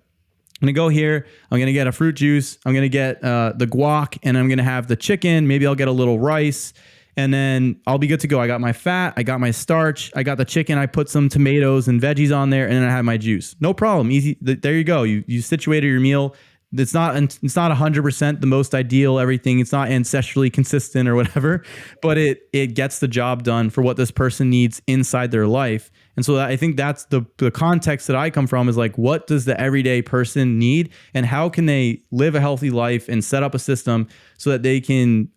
to go here. I'm going to get a fruit juice. I'm going to get the guac, and I'm going to have the chicken. Maybe I'll get a little rice, and then I'll be good to go. I got my fat. I got my starch. I got the chicken. I put some tomatoes and veggies on there, and then I have my juice. No problem. Easy. There you go. You situated your meal. It's not 100% the most ideal everything. It's not ancestrally consistent or whatever, but it gets the job done for what this person needs inside their life. And so I think that's the context that I come from, is like, what does the everyday person need, and how can they live a healthy life and set up a system so that they can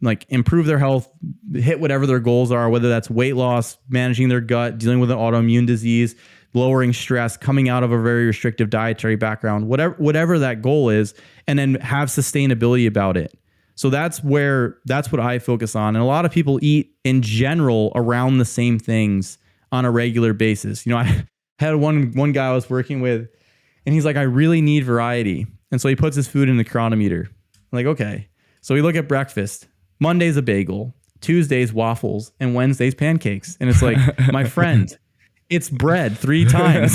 like improve their health, hit whatever their goals are, whether that's weight loss, managing their gut, dealing with an autoimmune disease, lowering stress, coming out of a very restrictive dietary background, whatever that goal is, and then have sustainability about it. So that's what I focus on. And a lot of people eat in general around the same things on a regular basis. I had one guy I was working with, and he's like, I really need variety. And so he puts his food in the Chronometer. I'm like, okay. So we look at breakfast. Monday's a bagel, Tuesday's waffles, and Wednesday's pancakes. And it's like, my friend, it's bread 3 times.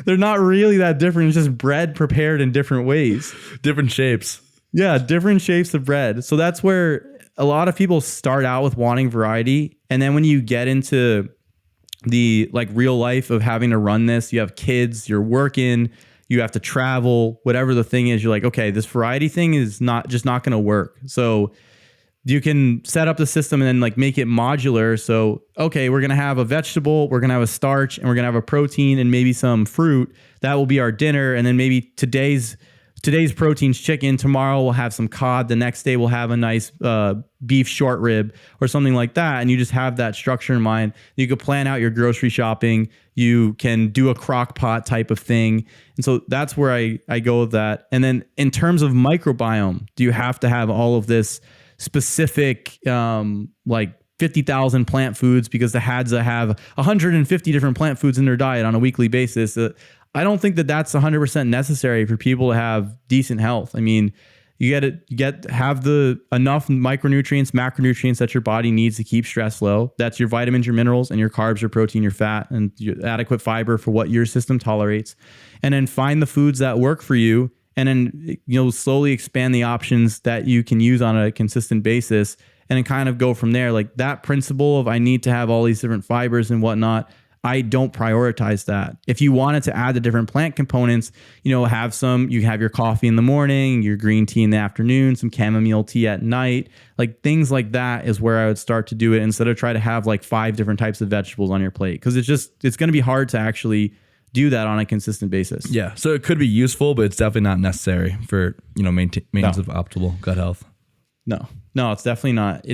They're not really that different. It's just bread prepared in different ways. Different shapes. Yeah, different shapes of bread. So that's where a lot of people start out with wanting variety. And then when you get into the like real life of having to run this, you have kids, you're working, you have to travel, whatever the thing is, you're like, okay, this variety thing is not going to work. So you can set up the system and then like make it modular. So, okay, we're going to have a vegetable, we're going to have a starch, and we're going to have a protein and maybe some fruit. That will be our dinner. And then maybe today's protein's chicken. Tomorrow we'll have some cod. The next day we'll have a nice beef short rib or something like that. And you just have that structure in mind. You could plan out your grocery shopping. You can do a crock pot type of thing. And so that's where I go with that. And then in terms of microbiome, do you have to have all of this specific like 50,000 plant foods because the Hadza have 150 different plant foods in their diet on a weekly basis? I don't think that that's 100% necessary for people to have decent health. I mean, you have the enough micronutrients, macronutrients that your body needs to keep stress low. That's your vitamins, your minerals, and your carbs, your protein, your fat, and your adequate fiber for what your system tolerates. And then find the foods that work for you and then, slowly expand the options that you can use on a consistent basis, and then kind of go from there. Like that principle of I need to have all these different fibers and whatnot, I don't prioritize that. If you wanted to add the different plant components, you have your coffee in the morning, your green tea in the afternoon, some chamomile tea at night, like things like that is where I would start to do it, instead of try to have like 5 different types of vegetables on your plate. Cause it's going to be hard to actually do that on a consistent basis. Yeah. So it could be useful, but it's definitely not necessary for, maintenance of optimal gut health. No, it's definitely not.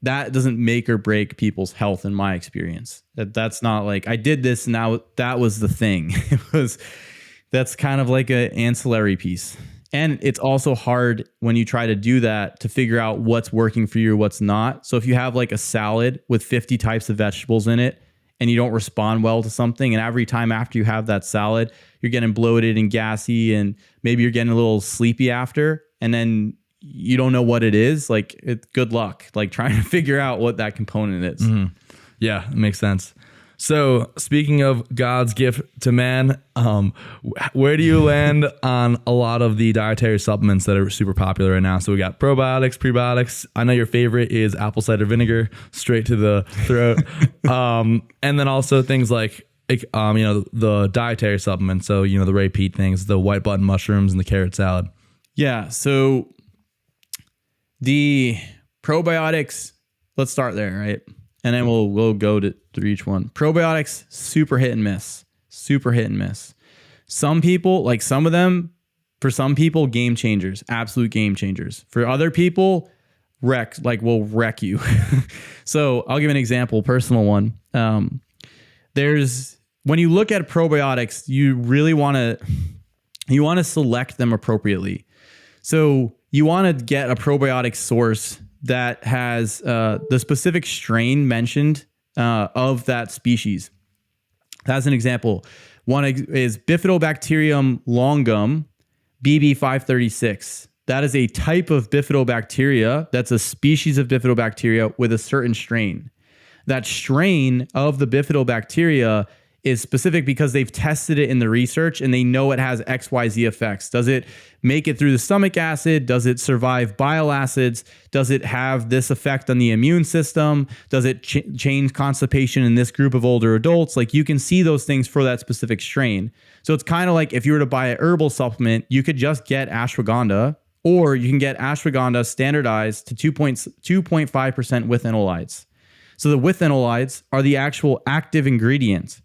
That doesn't make or break people's health in my experience. That's not like I did this and that was the thing. That's kind of like an ancillary piece. And it's also hard when you try to do that to figure out what's working for you or what's not. So if you have like a salad with 50 types of vegetables in it and you don't respond well to something, and every time after you have that salad, you're getting bloated and gassy, and maybe you're getting a little sleepy after, and then you don't know what it is, like good luck, like trying to figure out what that component is. Mm-hmm. Yeah, it makes sense. So speaking of God's gift to man, where do you land on a lot of the dietary supplements that are super popular right now? So we got probiotics, prebiotics. I know your favorite is apple cider vinegar, straight to the throat. And then also things like, the dietary supplements. So, the Ray Peat things, the white button mushrooms and the carrot salad. Yeah. So the probiotics, let's start there, right? And then we'll go through each one. Probiotics, super hit and miss. Some people, like some of them, for some people, game changers, absolute game changers. For other people, will wreck you. So I'll give an example, personal one. When you look at probiotics, you really want to select them appropriately. So you want to get a probiotic source that has the specific strain mentioned of that species. As an example, one is Bifidobacterium longum, BB536. That is a type of bifidobacteria. That's a species of bifidobacteria with a certain strain. That strain of the bifidobacteria is specific because they've tested it in the research and they know it has XYZ effects. Does it make it through the stomach acid? Does it survive bile acids? Does it have this effect on the immune system? Does it change constipation in this group of older adults? Like, you can see those things for that specific strain. So it's kind of like if you were to buy an herbal supplement, you could just get ashwagandha, or you can get ashwagandha standardized to 2.5% with enolides. So the withanolides are the actual active ingredient.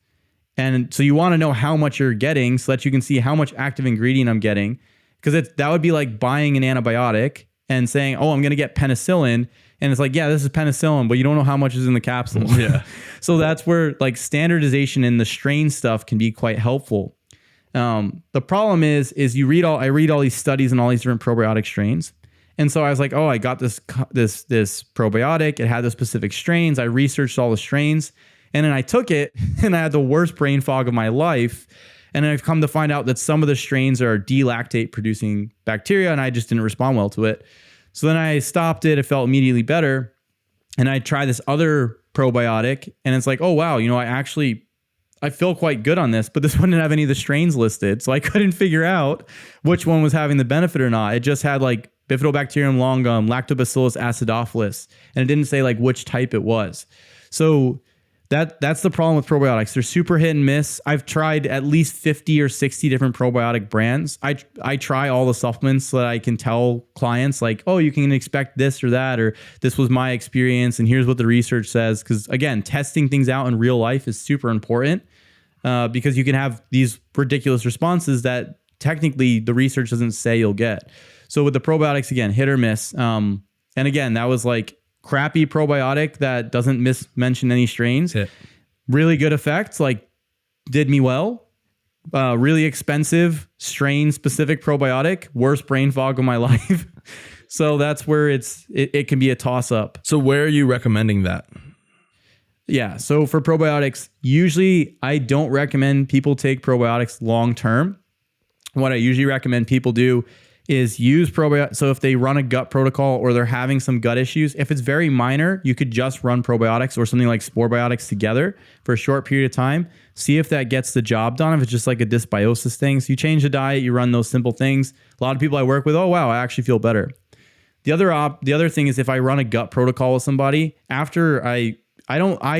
And so you want to know how much you're getting so that you can see how much active ingredient I'm getting. Because that would be like buying an antibiotic and saying, oh, I'm going to get penicillin. And it's like, yeah, this is penicillin, but you don't know how much is in the capsule. Yeah. So that's where like standardization in the strain stuff can be quite helpful. The problem is I read all these studies and all these different probiotic strains. And so I was like, oh, I got this probiotic. It had the specific strains. I researched all the strains. And then I took it and I had the worst brain fog of my life. And then I've come to find out that some of the strains are D-lactate producing bacteria, and I just didn't respond well to it. So then I stopped it. It felt immediately better. And I tried this other probiotic, and it's like, oh, wow, I feel quite good on this, but this one didn't have any of the strains listed. So I couldn't figure out which one was having the benefit or not. It just had like Bifidobacterium longum, Lactobacillus acidophilus, and it didn't say like which type it was. So that's the problem with probiotics. They're super hit and miss. I've tried at least 50 or 60 different probiotic brands. I try all the supplements so that I can tell clients like, oh, you can expect this or that, or this was my experience and here's what the research says. Because again, testing things out in real life is super important because you can have these ridiculous responses that technically the research doesn't say you'll get. So with the probiotics, again, hit or miss. And again, that was like crappy probiotic that doesn't mention any strains. Hit. Really good effects, like did me well. Really expensive strain specific probiotic, worst brain fog of my life. So that's where it can be a toss up. So where are you recommending that? Yeah. So for probiotics, usually I don't recommend people take probiotics long term. What I usually recommend people do is use probiotics. So if they run a gut protocol or they're having some gut issues, if it's very minor, you could just run probiotics or something like spore biotics together for a short period of time. See if that gets the job done. If it's just like a dysbiosis thing. So you change the diet, you run those simple things. A lot of people I work with, oh wow, I actually feel better. The other thing is if I run a gut protocol with somebody, after I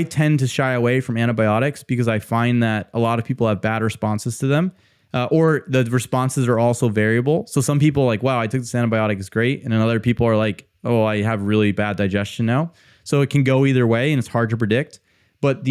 tend to shy away from antibiotics because I find that a lot of people have bad responses to them. Or the responses are also variable. So some people are like, wow, I took this antibiotic, it's great. And then other people are like, oh, I have really bad digestion now. So it can go either way and it's hard to predict. But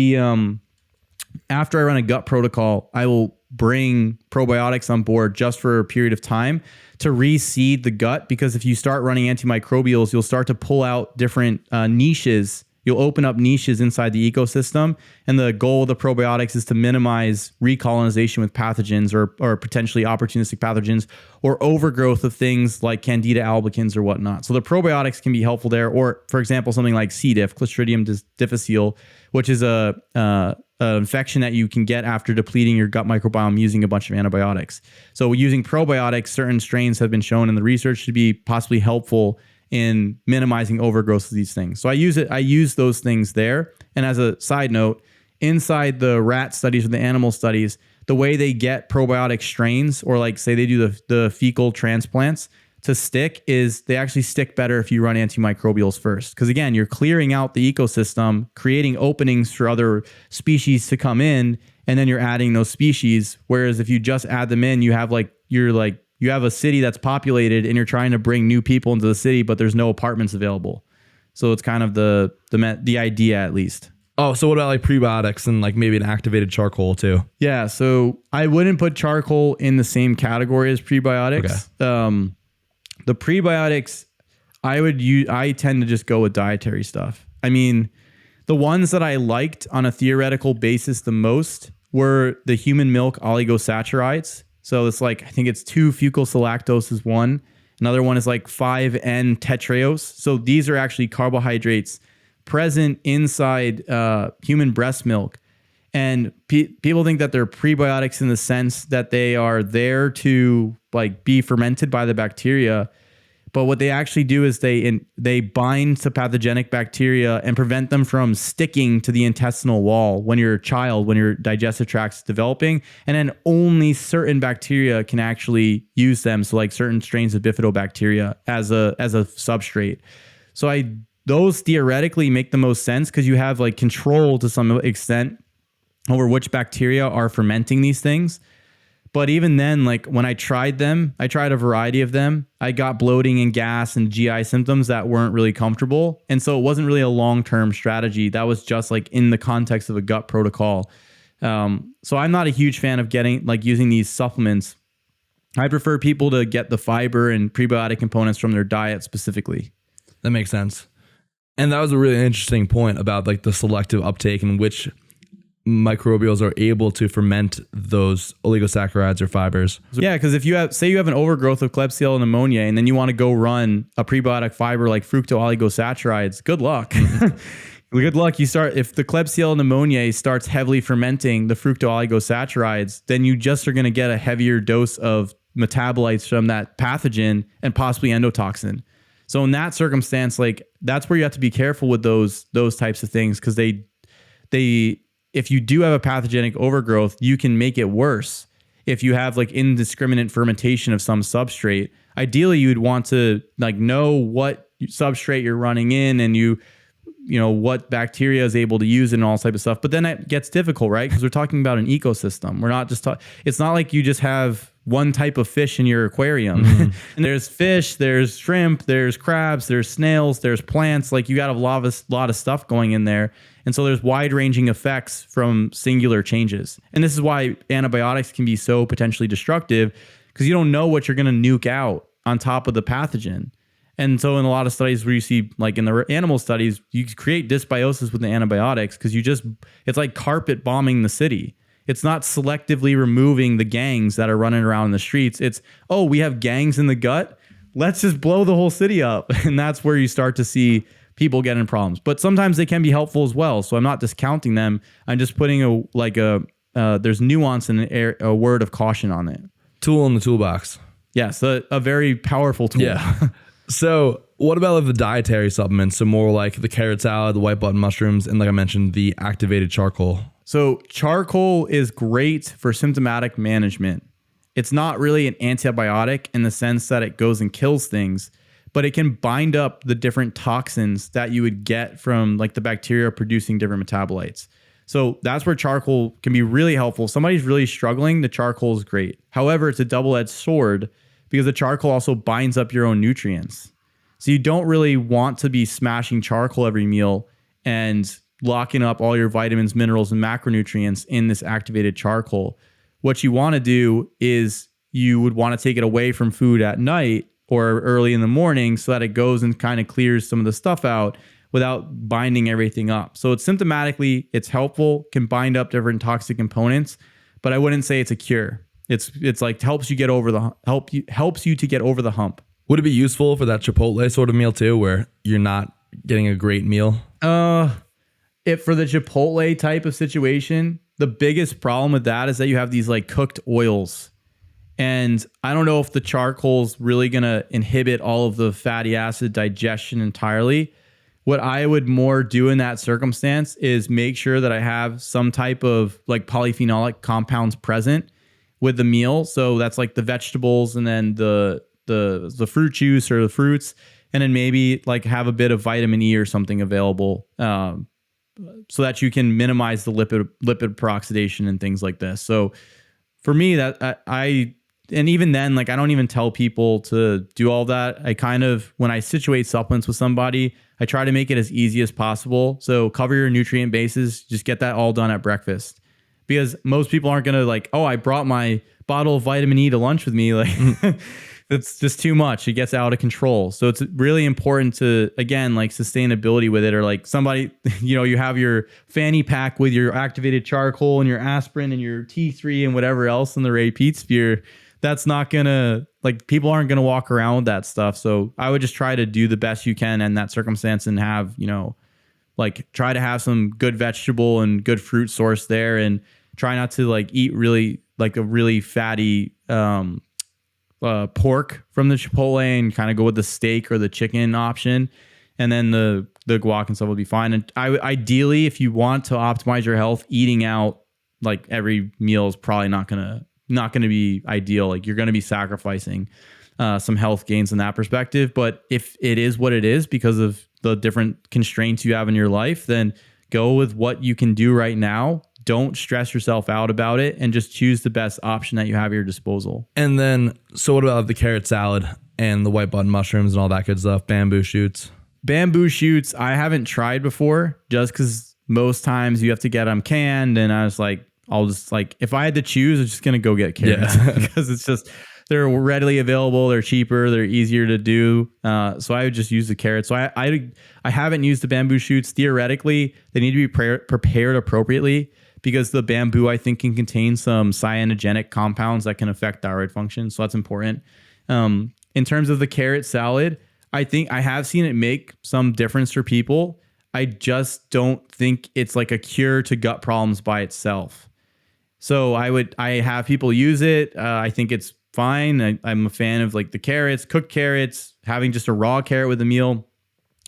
after I run a gut protocol, I will bring probiotics on board just for a period of time to reseed the gut. Because if you start running antimicrobials, you'll start to pull out different niches. You'll open up niches inside the ecosystem. And the goal of the probiotics is to minimize recolonization with pathogens or potentially opportunistic pathogens or overgrowth of things like Candida albicans or whatnot. So the probiotics can be helpful there. Or, for example, something like C. diff, Clostridium difficile, which is an infection that you can get after depleting your gut microbiome using a bunch of antibiotics. So using probiotics, certain strains have been shown in the research to be possibly helpful in minimizing overgrowth of these things. So I use those things there. And as a side note, inside the rat studies or the animal studies, the way they get probiotic strains, or like say they do the fecal transplants to stick, is they actually stick better if you run antimicrobials first. Because again, you're clearing out the ecosystem, creating openings for other species to come in, and then you're adding those species. Whereas if you just add them in, you have a city that's populated and you're trying to bring new people into the city, but there's no apartments available. So it's kind of the idea, at least. Oh, so what about like prebiotics and like maybe an activated charcoal too? Yeah. So I wouldn't put charcoal in the same category as prebiotics. Okay. The prebiotics I tend to just go with dietary stuff. I mean, the ones that I liked on a theoretical basis the most were the human milk oligosaccharides. So it's like, I think it's 2-fucosylactose is one. Another one is like 5N-tetraose. So these are actually carbohydrates present inside human breast milk. And people think that they're prebiotics in the sense that they are there to like be fermented by the bacteria. But what they actually do is they bind to pathogenic bacteria and prevent them from sticking to the intestinal wall when you're a child, when your digestive tract's developing. And then only certain bacteria can actually use them. So like certain strains of bifidobacteria as a substrate. So those theoretically make the most sense because you have like control to some extent over which bacteria are fermenting these things. But even then, like when I tried a variety of them, I got bloating and gas and GI symptoms that weren't really comfortable. And so it wasn't really a long-term strategy. That was just like in the context of a gut protocol. So I'm not a huge fan of using these supplements. I prefer people to get the fiber and prebiotic components from their diet specifically. That makes sense. And that was a really interesting point about like the selective uptake and which microbials are able to ferment those oligosaccharides or fibers. Yeah, because if you have an overgrowth of Klebsiella pneumoniae and then you want to go run a prebiotic fiber like fructooligosaccharides, good luck. Good luck. If the Klebsiella pneumoniae starts heavily fermenting the fructooligosaccharides, then you just are going to get a heavier dose of metabolites from that pathogen and possibly endotoxin. So in that circumstance, like that's where you have to be careful with those types of things because if you do have a pathogenic overgrowth, you can make it worse. If you have like indiscriminate fermentation of some substrate, ideally you would want to like know what substrate you're running in and you know what bacteria is able to use and all type of stuff. But then it gets difficult, right? Because we're talking about an ecosystem. We're not just it's not like you just have one type of fish in your aquarium. Mm-hmm. And there's fish, there's shrimp, there's crabs, there's snails, there's plants. Like you got a lot of stuff going in there. And so there's wide-ranging effects from singular changes. And this is why antibiotics can be so potentially destructive because you don't know what you're going to nuke out on top of the pathogen. And so in a lot of studies where you see, like in the animal studies, you create dysbiosis with the antibiotics because it's like carpet bombing the city. It's not selectively removing the gangs that are running around in the streets. It's, we have gangs in the gut. Let's just blow the whole city up. And that's where you start to see people get in problems. But sometimes they can be helpful as well. So I'm not discounting them. I'm just putting there's nuance and a word of caution on it. Tool in the toolbox. Yes, a very powerful tool. Yeah. So what about the dietary supplements? So more like the carrot salad, the white button mushrooms, and like I mentioned, the activated charcoal. So charcoal is great for symptomatic management. It's not really an antibiotic in the sense that it goes and kills things, but it can bind up the different toxins that you would get from like the bacteria producing different metabolites. So that's where charcoal can be really helpful. If somebody's really struggling, the charcoal is great. However, it's a double-edged sword because the charcoal also binds up your own nutrients. So you don't really want to be smashing charcoal every meal and locking up all your vitamins, minerals, and macronutrients in this activated charcoal. What you want to do is you would want to take it away from food at night or early in the morning so that it goes and kind of clears some of the stuff out without binding everything up. So it's symptomatically, it's helpful, can bind up different toxic components, but I wouldn't say it's a cure. It's like helps you to get over the hump. Would it be useful for that Chipotle sort of meal too, where you're not getting a great meal? If for the Chipotle type of situation, the biggest problem with that is that you have these like cooked oils. And I don't know if the charcoal's really going to inhibit all of the fatty acid digestion entirely. What I would more do in that circumstance is make sure that I have some type of like polyphenolic compounds present with the meal. So that's like the vegetables and then the fruit juice or the fruits, and then maybe like have a bit of vitamin E or something available so that you can minimize the lipid peroxidation and things like this. So for me, that and even then, like I don't even tell people to do all that. I kind of, when I situate supplements with somebody, I try to make it as easy as possible. So cover your nutrient bases, just get that all done at breakfast. Because most people aren't going to like, oh, I brought my bottle of vitamin E to lunch with me. Like it's just too much. It gets out of control. So it's really important to, again, like sustainability with it, or like somebody, you have your fanny pack with your activated charcoal and your aspirin and your T3 and whatever else in the repeat sphere. That's not gonna, like, people aren't gonna walk around with that stuff. So I would just try to do the best you can in that circumstance and have, like try to have some good vegetable and good fruit source there, and try not to like eat really like a really fatty pork from the Chipotle, and kind of go with the steak or the chicken option. And then the guac and stuff will be fine. And ideally, if you want to optimize your health, eating out like every meal is probably not gonna be ideal. Like you're going to be sacrificing some health gains in that perspective. But if it is what it is because of the different constraints you have in your life, then go with what you can do right now. Don't stress yourself out about it, and just choose the best option that you have at your disposal. And then, so what about the carrot salad and the white button mushrooms and all that good stuff? Bamboo shoots. Bamboo shoots, I haven't tried before, just because most times you have to get them canned. And I was like, I'll just like, if I had to choose, I'm just going to go get carrots because it's just, they're readily available. They're cheaper. They're easier to do. So I would just use the carrots. So I haven't used the bamboo shoots. Theoretically, they need to be prepared appropriately, because the bamboo, I think, can contain some cyanogenic compounds that can affect thyroid function. So that's important. In terms of the carrot salad, I think I have seen it make some difference for people. I just don't think it's like a cure to gut problems by itself. So I have people use it. I think it's fine. I'm a fan of like the carrots, cooked carrots, having just a raw carrot with a meal,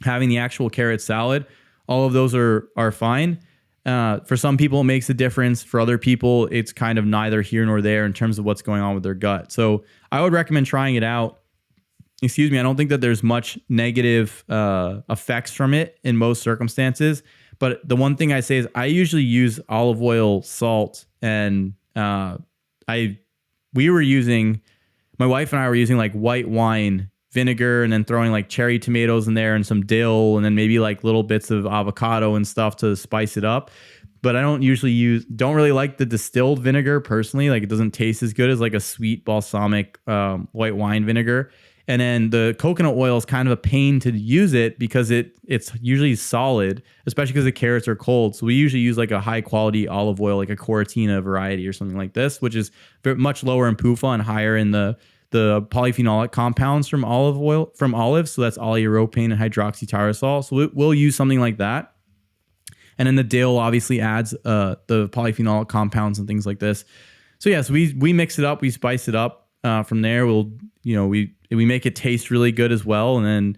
having the actual carrot salad. All of those are fine. For some people, it makes a difference. For other people, it's kind of neither here nor there in terms of what's going on with their gut. So I would recommend trying it out. Excuse me. I don't think that there's much negative effects from it in most circumstances. But the one thing I say is I usually use olive oil, salt, and my wife and I were using like white wine vinegar, and then throwing like cherry tomatoes in there and some dill, and then maybe like little bits of avocado and stuff to spice it up. But I don't really like the distilled vinegar personally. Like it doesn't taste as good as like a sweet balsamic white wine vinegar. And then the coconut oil is kind of a pain to use it because it's usually solid, especially because the carrots are cold. So we usually use like a high quality olive oil, like a Coratina variety or something like this, which is much lower in PUFA and higher in the polyphenolic compounds from olives. So that's oleuropein and hydroxytyrosol. So we'll use something like that. And then the dill obviously adds the polyphenolic compounds and things like this. So yes, we mix it up, we spice it up. from there, we make it taste really good as well. And then,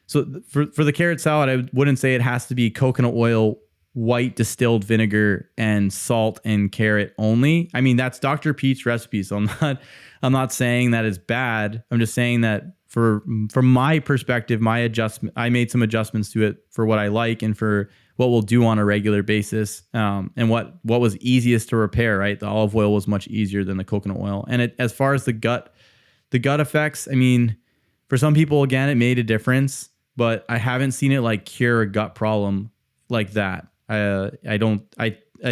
so for the carrot salad, I wouldn't say it has to be coconut oil, white distilled vinegar, and salt and carrot only. I mean, that's Dr. Pete's recipe. So I'm not saying that it's bad. I'm just saying that from my perspective, I made some adjustments to it for what I like and for what we'll do on a regular basis. And what was easiest to repair, right? The olive oil was much easier than the coconut oil. And as far as the gut effects, I mean, for some people, again, it made a difference, but I haven't seen it like cure a gut problem like that. I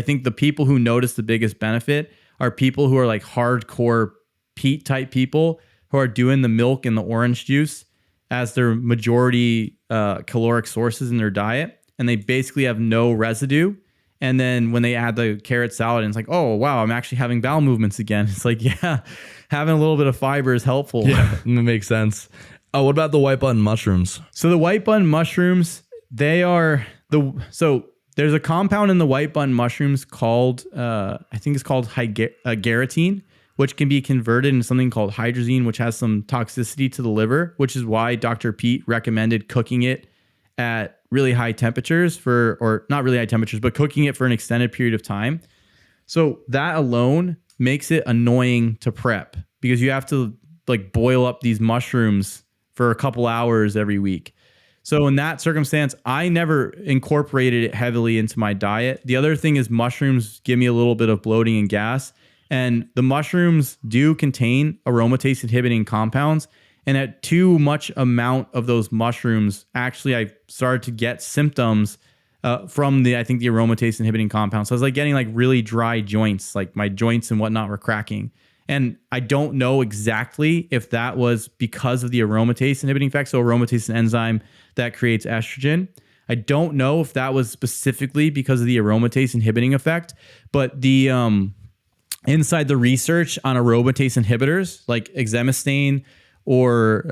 think the people who notice the biggest benefit are people who are like hardcore Pete type people who are doing the milk and the orange juice as their majority caloric sources in their diet. And they basically have no residue. And then when they add the carrot salad, and it's like, oh, wow, I'm actually having bowel movements again. It's like, yeah, having a little bit of fiber is helpful. Yeah, that makes sense. Oh, what about the white button mushrooms? So the white button mushrooms, there's a compound in the white button mushrooms called, I think it's called garetine, which can be converted into something called hydrazine, which has some toxicity to the liver, which is why Dr. Pete recommended cooking it at really high temperatures or not really high temperatures, but cooking it for an extended period of time. So that alone makes it annoying to prep because you have to like boil up these mushrooms for a couple hours every week. So in that circumstance, I never incorporated it heavily into my diet. The other thing is mushrooms give me a little bit of bloating and gas. And the mushrooms do contain aromatase inhibiting compounds. And at too much amount of those mushrooms, actually, I started to get symptoms from the aromatase inhibiting compounds. So I was like getting like really dry joints, like my joints and whatnot were cracking. And I don't know exactly if that was because of the aromatase inhibiting effect. So aromatase is an enzyme that creates estrogen. I don't know if that was specifically because of the aromatase inhibiting effect, but the inside the research on aromatase inhibitors like exemestane or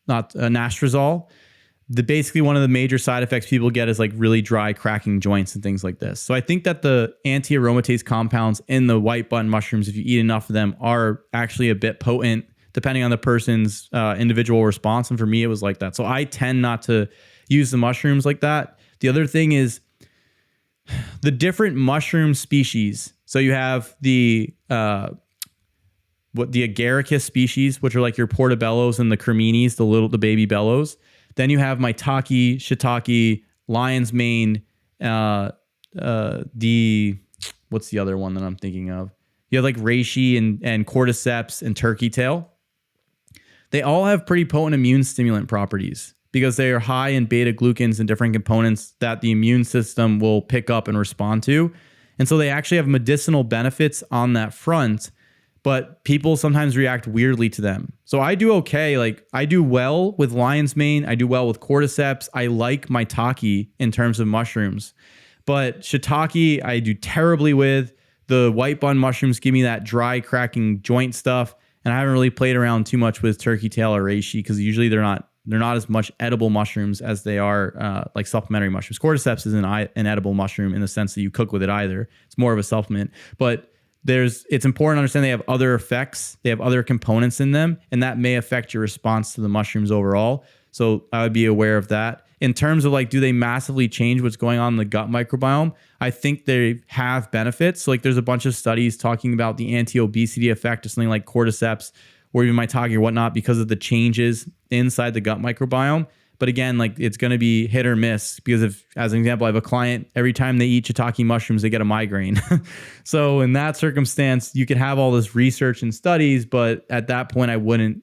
anastrozole, basically one of the major side effects people get is like really dry cracking joints and things like this. So I think that the anti-aromatase compounds in the white button mushrooms, if you eat enough of them, are actually a bit potent depending on the person's individual response. And for me, it was like that. So I tend not to use the mushrooms like that. The other thing is the different mushroom species. So you have the agaricus species, which are like your portobellos and the creminis, the baby bellows. Then you have maitake, shiitake, lion's mane, what's the other one that I'm thinking of? You have like reishi and cordyceps and turkey tail. They all have pretty potent immune stimulant properties because they are high in beta glucans and different components that the immune system will pick up and respond to. And so they actually have medicinal benefits on that front, but people sometimes react weirdly to them. So I do okay. Like I do well with lion's mane. I do well with cordyceps. I like maitake in terms of mushrooms, but shiitake I do terribly with. The white button mushrooms give me that dry cracking joint stuff. And I haven't really played around too much with turkey tail or reishi because usually they're not as much edible mushrooms as they are like supplementary mushrooms. Cordyceps isn't an edible mushroom in the sense that you cook with it either. It's more of a supplement, but it's important to understand they have other effects. They have other components in them, and that may affect your response to the mushrooms overall. So I would be aware of that. In terms of like, do they massively change what's going on in the gut microbiome? I think they have benefits. So like there's a bunch of studies talking about the anti-obesity effect of something like cordyceps or even maitake or whatnot because of the changes inside the gut microbiome. But again, like it's going to be hit or miss because if, as an example, I have a client, every time they eat shiitake mushrooms, they get a migraine. So in that circumstance, you could have all this research and studies, but at that point, I wouldn't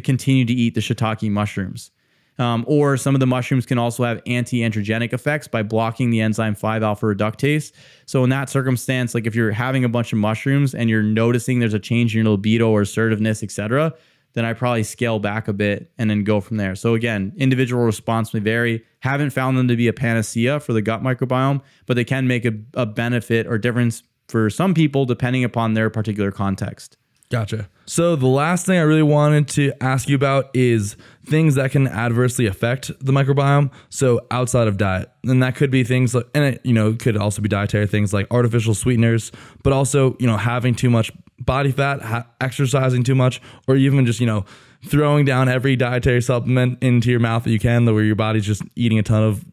continue to eat the shiitake mushrooms. Or some of the mushrooms can also have anti-androgenic effects by blocking the enzyme 5-alpha reductase. So in that circumstance, like if you're having a bunch of mushrooms and you're noticing there's a change in your libido or assertiveness, etc., then I probably scale back a bit and then go from there. So again, individual response may vary. Haven't found them to be a panacea for the gut microbiome, but they can make a benefit or difference for some people depending upon their particular context. Gotcha. So the last thing I really wanted to ask you about is things that can adversely affect the microbiome. So outside of diet, and that could be things like, and it could also be dietary things like artificial sweeteners, but also, having too much body fat, exercising too much, or even just, throwing down every dietary supplement into your mouth that you can, where your body's just eating a ton of,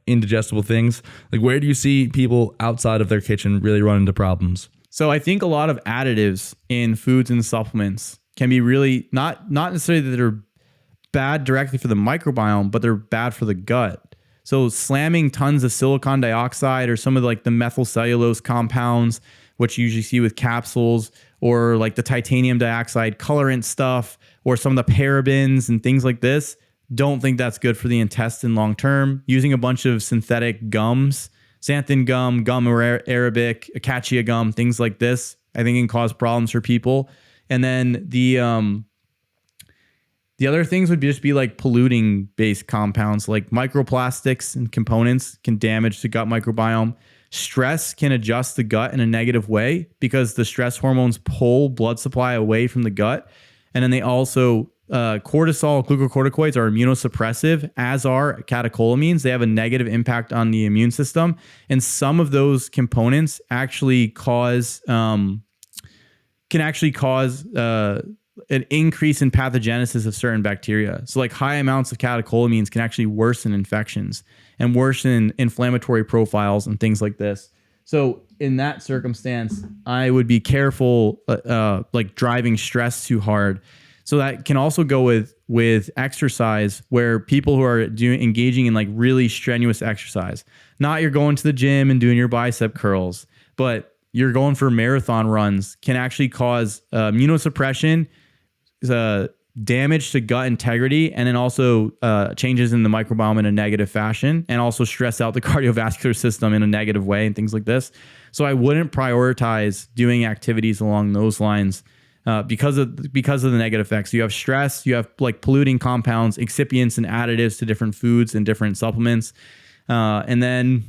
indigestible things? Like, where do you see people outside of their kitchen really run into problems? So I think a lot of additives in foods and supplements can be really not necessarily that they're bad directly for the microbiome, but they're bad for the gut. So slamming tons of silicon dioxide or some of like the methyl cellulose compounds, which you usually see with capsules, or like the titanium dioxide colorant stuff, or some of the parabens and things like this, don't think that's good for the intestine long term. Using a bunch of synthetic gums, xanthan gum, gum arabic, acacia gum, things like this, I think can cause problems for people. And then the other things would just be like polluting based compounds, like microplastics and components can damage the gut microbiome. Stress can adjust the gut in a negative way because the stress hormones pull blood supply away from the gut. And then they also, cortisol, glucocorticoids are immunosuppressive, as are catecholamines. They have a negative impact on the immune system. And some of those components actually cause, can actually cause an increase in pathogenesis of certain bacteria. So like high amounts of catecholamines can actually worsen infections and worsen inflammatory profiles and things like this. So in that circumstance, I would be careful, like driving stress too hard. So that can also go with exercise, where people who are engaging in like really strenuous exercise, not you're going to the gym and doing your bicep curls, but you're going for marathon runs, can actually cause immunosuppression, damage to gut integrity, and then also changes in the microbiome in a negative fashion, and also stress out the cardiovascular system in a negative way and things like this. So I wouldn't prioritize doing activities along those lines because of the negative effects. You have stress, you have like polluting compounds, excipients and additives to different foods and different supplements. And then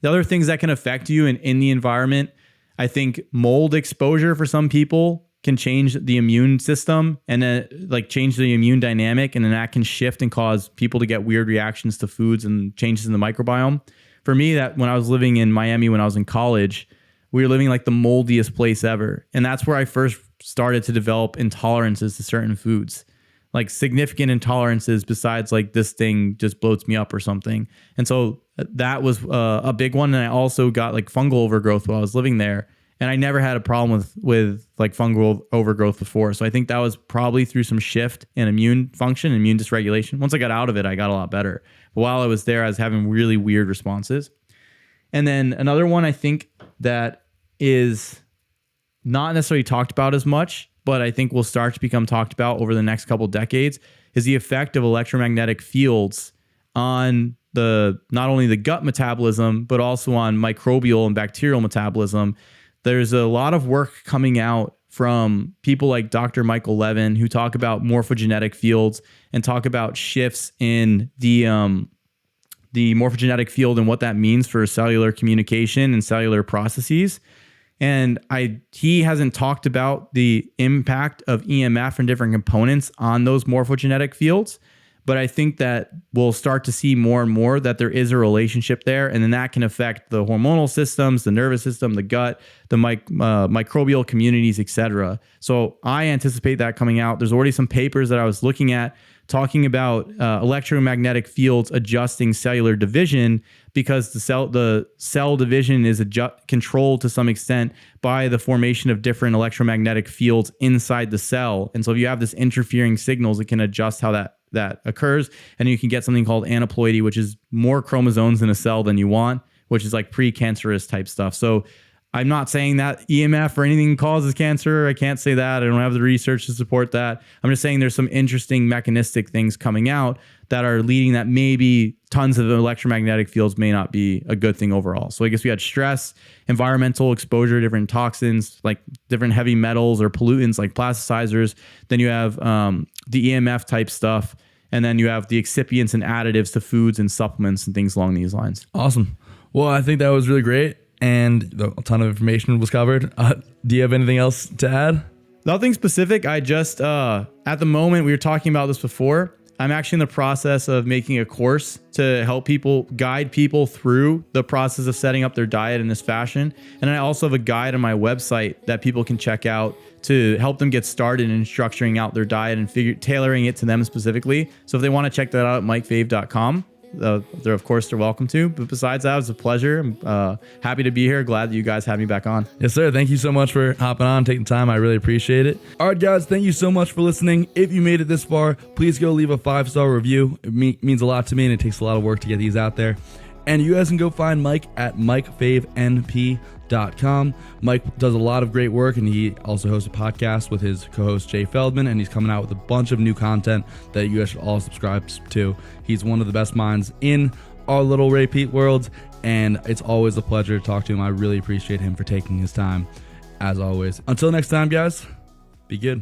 the other things that can affect you in the environment, I think mold exposure for some people can change the immune system and then like change the immune dynamic. And then that can shift and cause people to get weird reactions to foods and changes in the microbiome. For me, that when I was living in Miami, when I was in college, we were living like the moldiest place ever. And that's where I first started to develop intolerances to certain foods, like significant intolerances besides like this thing just bloats me up or something. And so that was a big one. And I also got like fungal overgrowth while I was living there. And I never had a problem with like fungal overgrowth before. So I think that was probably through some shift in immune function, immune dysregulation. Once I got out of it, I got a lot better. But while I was there, I was having really weird responses. And then another one I think that is not necessarily talked about as much, but I think will start to become talked about over the next couple of decades, is the effect of electromagnetic fields on not only the gut metabolism, but also on microbial and bacterial metabolism. There's a lot of work coming out from people like Dr. Michael Levin, who talk about morphogenetic fields and talk about shifts in the morphogenetic field and what that means for cellular communication and cellular processes. And he hasn't talked about the impact of EMF and different components on those morphogenetic fields. But I think that we'll start to see more and more that there is a relationship there. And then that can affect the hormonal systems, the nervous system, the gut, the microbial communities, etc. So I anticipate that coming out. There's already some papers that I was looking at talking about electromagnetic fields adjusting cellular division, because the cell division is controlled to some extent by the formation of different electromagnetic fields inside the cell. And so if you have this interfering signals, it can adjust how that occurs, and you can get something called aneuploidy, which is more chromosomes in a cell than you want, which is like pre-cancerous type stuff. So I'm not saying that EMF or anything causes cancer. I can't say that. I don't have the research to support that. I'm just saying there's some interesting mechanistic things coming out that are leading that maybe tons of electromagnetic fields may not be a good thing overall. So I guess we had stress, environmental exposure, different toxins, like different heavy metals or pollutants like plasticizers. Then you have the EMF type stuff. And then you have the excipients and additives to foods and supplements and things along these lines. Awesome. Well, I think that was really great. And a ton of information was covered. Do you have anything else to add? Nothing specific. I just, at the moment, we were talking about this before. I'm actually in the process of making a course to help people, guide people through the process of setting up their diet in this fashion. And I also have a guide on my website that people can check out to help them get started in structuring out their diet and tailoring it to them specifically. So if they want to check that out at mikefave.com, they're welcome to. But besides that, it was a pleasure. I'm happy to be here. Glad that you guys had me back on. Yes, sir. Thank you so much for hopping on, taking time. I really appreciate it. All right, guys, thank you so much for listening. If you made it this far, please go leave a 5-star review. It means a lot to me, and it takes a lot of work to get these out there. And you guys can go find Mike at mikefavenp.com. Mike does a lot of great work, and he also hosts a podcast with his co-host Jay Feldman, and he's coming out with a bunch of new content that you guys should all subscribe to. He's one of the best minds in our little Ray Pete world, and it's always a pleasure to talk to him. I really appreciate him for taking his time, as always. Until next time, guys, be good.